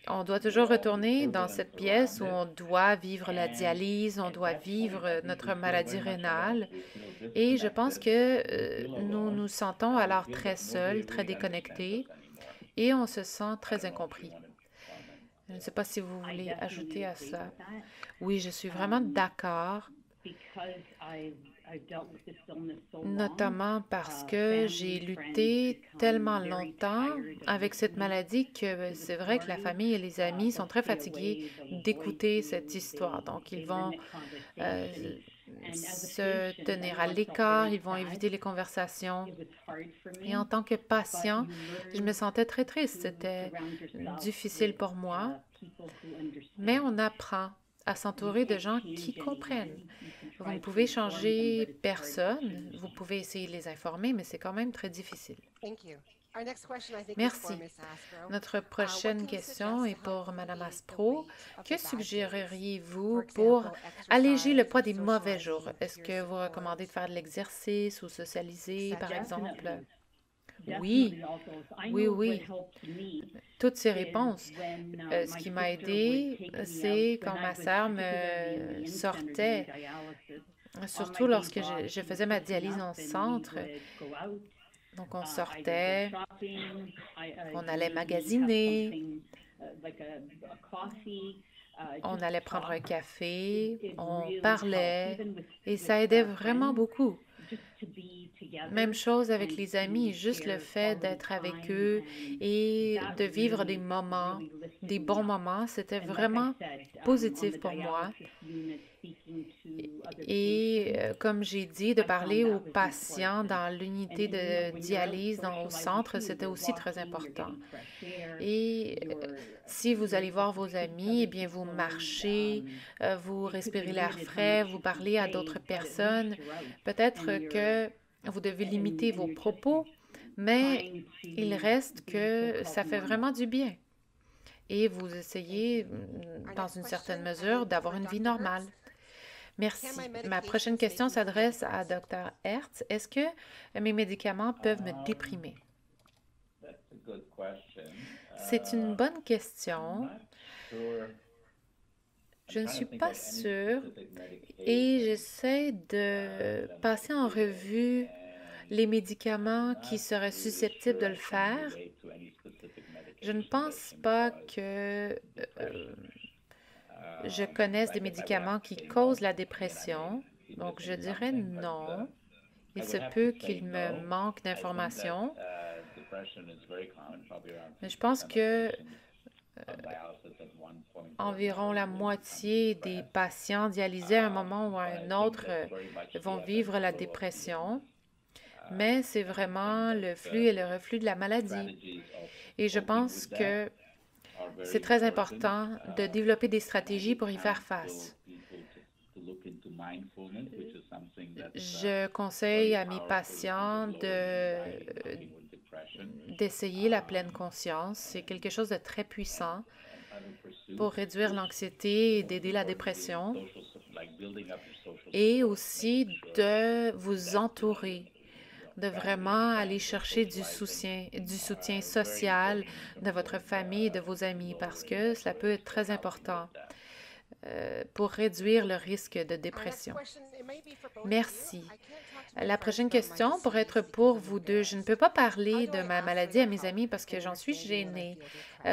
Speaker 1: On doit toujours retourner dans cette pièce où on doit vivre la dialyse, on doit vivre notre maladie rénale. Et je pense que nous nous sentons alors très seuls, très déconnectés, et on se sent très incompris. Je ne sais pas si vous voulez ajouter à ça. Oui, je suis vraiment d'accord, notamment parce que j'ai lutté tellement longtemps avec cette maladie que c'est vrai que la famille et les amis sont très fatigués d'écouter cette histoire. Donc, ils vont se tenir à l'écart, ils vont éviter les conversations. Et en tant que patient, je me sentais très triste. C'était difficile pour moi, mais on apprend à s'entourer de gens qui comprennent. Vous ne pouvez changer personne, vous pouvez essayer de les informer, mais c'est quand même très difficile. Merci. Notre prochaine question est pour Mme Aspro. Que suggéreriez-vous pour alléger le poids des mauvais jours? Est-ce que vous recommandez de faire de l'exercice ou socialiser, par exemple? Oui, oui. Toutes ces réponses. Ce qui m'a aidé, c'est quand ma sœur me sortait, surtout lorsque je faisais ma dialyse en centre. Donc, on sortait, on allait magasiner, on allait prendre un café, on parlait, et ça aidait vraiment beaucoup. Même chose avec les amis, juste le fait d'être avec eux et de vivre des moments, des bons moments, c'était vraiment positif pour moi. Et comme j'ai dit, de parler aux patients dans l'unité de dialyse, au centre, c'était aussi très important. Et si vous allez voir vos amis, eh bien, vous marchez, vous respirez l'air frais, vous parlez à d'autres personnes. Peut-être que vous devez limiter vos propos, mais il reste que ça fait vraiment du bien. Et vous essayez, dans une certaine mesure, d'avoir une vie normale. Merci. Ma prochaine question s'adresse à Dr. Hertz. Est-ce que mes médicaments peuvent me déprimer? C'est une bonne question. Je ne suis pas sûre et j'essaie de passer en revue les médicaments qui seraient susceptibles de le faire. Je ne pense pas que je connaisse des médicaments qui causent la dépression, donc je dirais non. Il se peut qu'il me manque d'informations, mais je pense que environ la moitié des patients dialysés à un moment ou à un autre vont vivre la dépression, mais c'est vraiment le flux et le reflux de la maladie. Et je pense que c'est très important de développer des stratégies pour y faire face. Je conseille à mes patients d'essayer la pleine conscience. C'est quelque chose de très puissant pour réduire l'anxiété et d'aider la dépression. Et aussi de vous entourer, de vraiment aller chercher du soutien social de votre famille et de vos amis parce que cela peut être très important. pour réduire le risque de dépression. Merci. La prochaine question pourrait être pour vous deux. Je ne peux pas parler de ma maladie à mes amis parce que j'en suis gênée.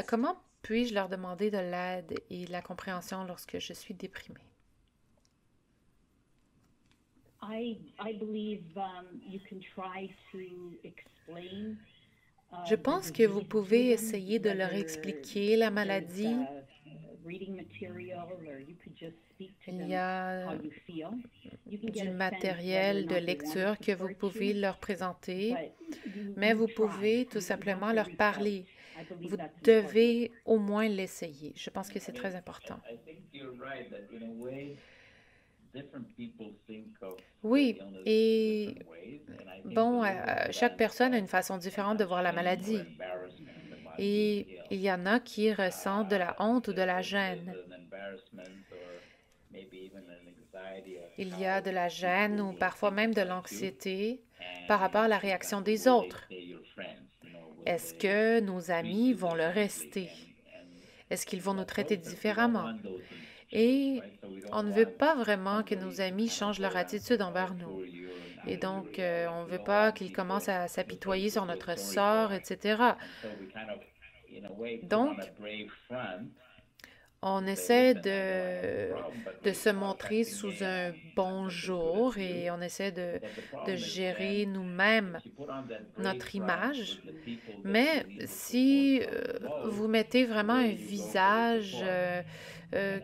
Speaker 1: Comment puis-je leur demander de l'aide et de la compréhension lorsque je suis déprimée? Je pense que vous pouvez essayer de leur expliquer la maladie. Il y a du matériel de lecture que vous pouvez leur présenter, mais vous pouvez tout simplement leur parler. Vous devez au moins l'essayer. Je pense que c'est très important. Oui, et bon, chaque personne a une façon différente de voir la maladie. Et il y en a qui ressentent de la honte ou de la gêne. Il y a de la gêne ou parfois même de l'anxiété par rapport à la réaction des autres. Est-ce que nos amis vont le rester? Est-ce qu'ils vont nous traiter différemment? Et on ne veut pas vraiment que nos amis changent leur attitude envers nous. Et donc, on ne veut pas qu'ils commencent à s'apitoyer sur notre sort, etc. Donc, on essaie de se montrer sous un bon jour et on essaie de gérer nous-mêmes notre image. Mais si vous mettez vraiment un visage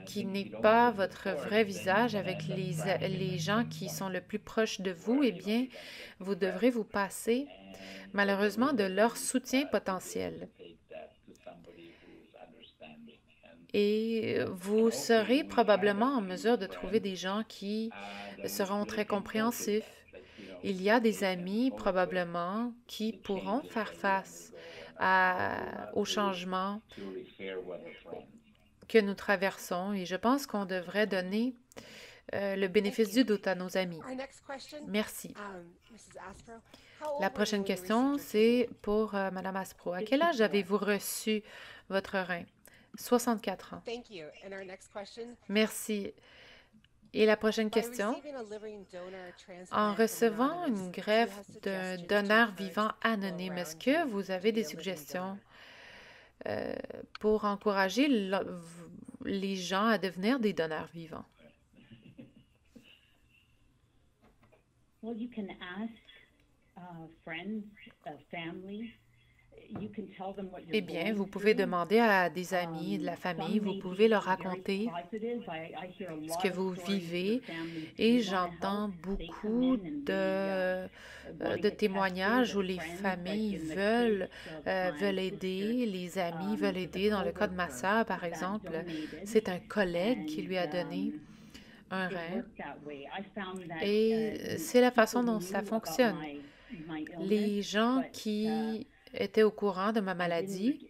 Speaker 1: qui n'est pas votre vrai visage avec les gens qui sont le plus proches de vous, eh bien, vous devrez vous passer malheureusement de leur soutien potentiel. Et vous serez probablement en mesure de trouver des gens qui seront très compréhensifs. Il y a des amis probablement qui pourront faire face aux changements que nous traversons et je pense qu'on devrait donner le bénéfice du doute à nos amis. Merci. La prochaine question, c'est pour Mme Aspro. À quel âge avez-vous reçu votre rein? 64 ans. Merci. Et la prochaine question. En recevant une greffe d'un donneur vivant anonyme, est-ce que vous avez des suggestions pour encourager les gens à devenir des donneurs vivants? Eh bien, vous pouvez demander à des amis, de la famille, vous pouvez leur raconter ce que vous vivez et j'entends beaucoup de témoignages où les familles veulent aider, les amis veulent aider. Dans le cas de ma sœur, par exemple, c'est un collègue qui lui a donné un rein et c'est la façon dont ça fonctionne. Les gens qui étaient au courant de ma maladie.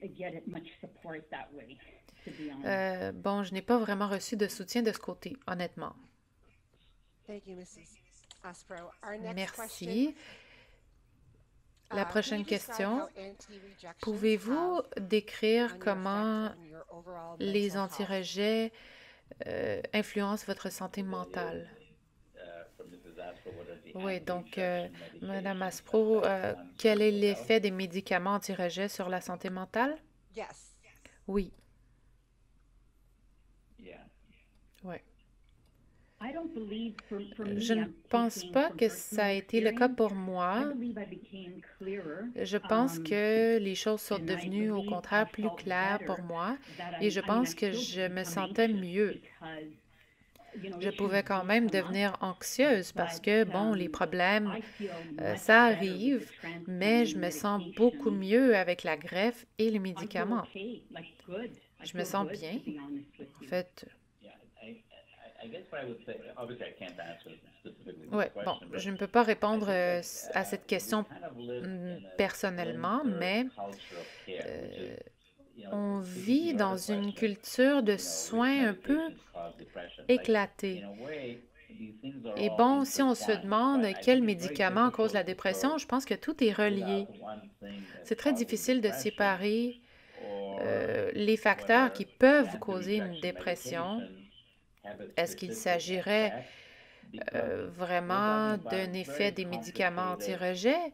Speaker 1: Bon, je n'ai pas vraiment reçu de soutien de ce côté, honnêtement. Merci. La prochaine question. Pouvez-vous décrire comment les anti-rejets influencent votre santé mentale? Oui, donc, Mme Aspro, quel est l'effet des médicaments anti-rejet sur la santé mentale? Oui. Oui. Je ne pense pas que ça a été le cas pour moi. Je pense que les choses sont devenues au contraire plus claires pour moi et je pense que je me sentais mieux. Je pouvais quand même devenir anxieuse parce que, bon, les problèmes, ça arrive, mais je me sens beaucoup mieux avec la greffe et les médicaments. Je me sens bien, en fait. Oui, bon, je ne peux pas répondre à cette question personnellement, mais on vit dans une culture de soins un peu éclatée. Et bon, si on se demande quel médicament cause la dépression, je pense que tout est relié. C'est très difficile de séparer les facteurs qui peuvent causer une dépression Est-ce qu'il s'agirait vraiment d'un effet des médicaments anti-rejet?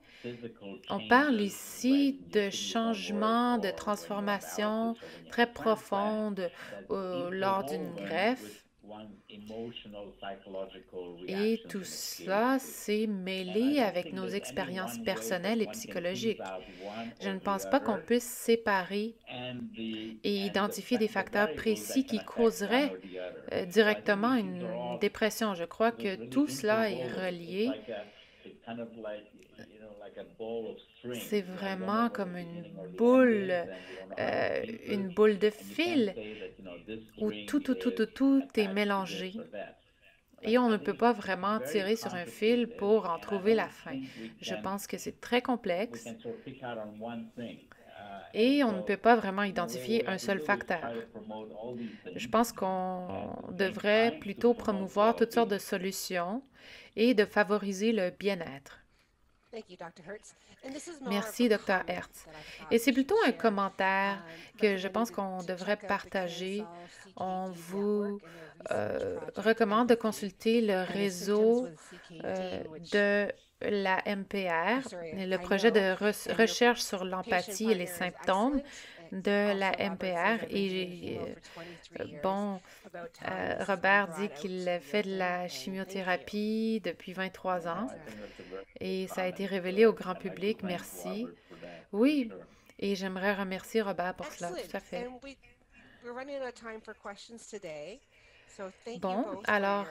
Speaker 1: On parle ici de changements, de transformations très profondes lors d'une greffe. Et tout cela s'est mêlé avec nos expériences personnelles et psychologiques. Je ne pense pas qu'on puisse séparer et identifier des facteurs précis qui causeraient directement une dépression. Je crois que tout cela est relié. C'est vraiment comme une boule de fil où tout est mélangé. Et on ne peut pas vraiment tirer sur un fil pour en trouver la fin. Je pense que c'est très complexe et on ne peut pas vraiment identifier un seul facteur. Je pense qu'on devrait plutôt promouvoir toutes sortes de solutions et de favoriser le bien-être. Merci, Dr. Hertz. Et c'est plutôt un commentaire que je pense qu'on devrait partager. On vous recommande de consulter le réseau de la MPR, le projet de recherche sur l'empathie et les symptômes de la MPR. Et Robert dit qu'il fait de la chimiothérapie depuis 23 ans et ça a été révélé au grand public. Merci. Oui, et j'aimerais remercier Robert pour cela, tout à fait. Bon, alors,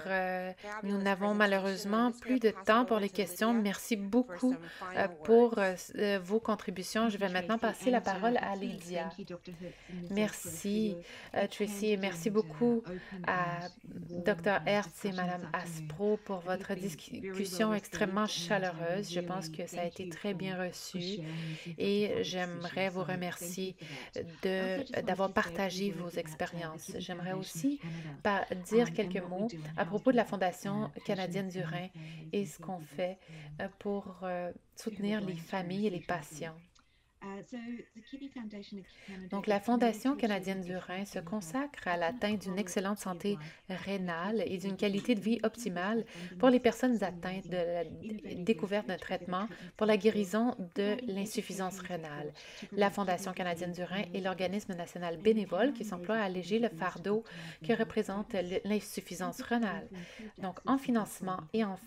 Speaker 1: nous n'avons malheureusement plus de temps pour les questions. Merci beaucoup pour vos contributions. Je vais maintenant passer la parole à Lydia. Merci, Tracy, et merci beaucoup à Dr. Hertz et Mme Aspro pour votre discussion extrêmement chaleureuse. Je pense que ça a été très bien reçu et j'aimerais vous remercier d'avoir partagé vos expériences. J'aimerais aussi dire quelques mots à propos de la Fondation canadienne du rein et ce qu'on fait pour soutenir les familles et les patients. Donc, la Fondation canadienne du rein se consacre à l'atteinte d'une excellente santé rénale et d'une qualité de vie optimale pour les personnes atteintes de la découverte d'un traitement pour la guérison de l'insuffisance rénale. La Fondation canadienne du rein est l'organisme national bénévole qui s'emploie à alléger le fardeau que représente l'insuffisance rénale. Donc, en finançant et en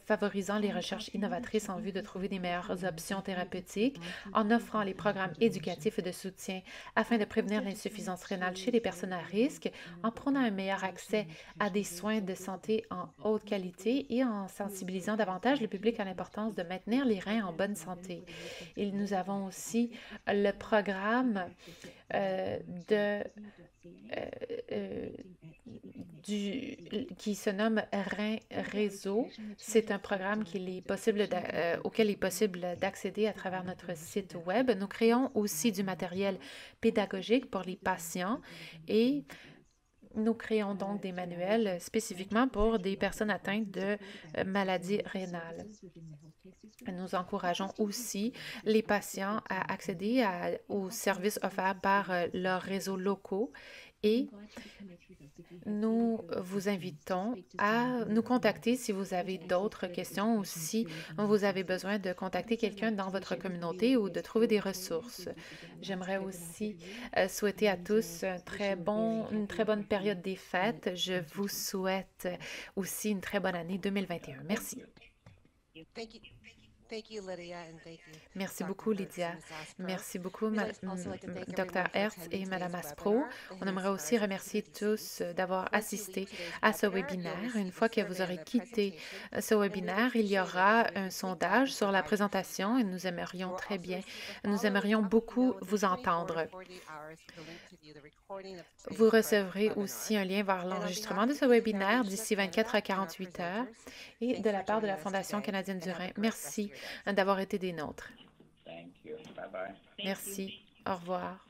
Speaker 1: favorisant les recherches innovatrices en vue de trouver des meilleures options thérapeutiques, en offrant les programmes éducatifs et de soutien afin de prévenir l'insuffisance rénale chez les personnes à risque, en prônant un meilleur accès à des soins de santé en haute qualité et en sensibilisant davantage le public à l'importance de maintenir les reins en bonne santé. Et nous avons aussi le programme qui se nomme Rein Réseau. C'est un programme auquel il est possible d'accéder à travers notre site web. Nous créons aussi du matériel pédagogique pour les patients et nous créons donc des manuels spécifiquement pour des personnes atteintes de maladies rénales. Nous encourageons aussi les patients à accéder aux services offerts par leurs réseaux locaux et nous vous invitons à nous contacter si vous avez d'autres questions ou si vous avez besoin de contacter quelqu'un dans votre communauté ou de trouver des ressources. J'aimerais aussi souhaiter à tous une très bonne période des fêtes. Je vous souhaite aussi une très bonne année 2021. Merci. Merci beaucoup, Lydia. Merci beaucoup, Dr. Hertz et Mme Aspro. On aimerait aussi remercier tous d'avoir assisté à ce webinaire. Une fois que vous aurez quitté ce webinaire, il y aura un sondage sur la présentation et nous aimerions beaucoup vous entendre. Vous recevrez aussi un lien vers l'enregistrement de ce webinaire d'ici 24 à 48 heures et de la part de la Fondation canadienne du rein. Merci d'avoir été des nôtres. Merci. Au revoir.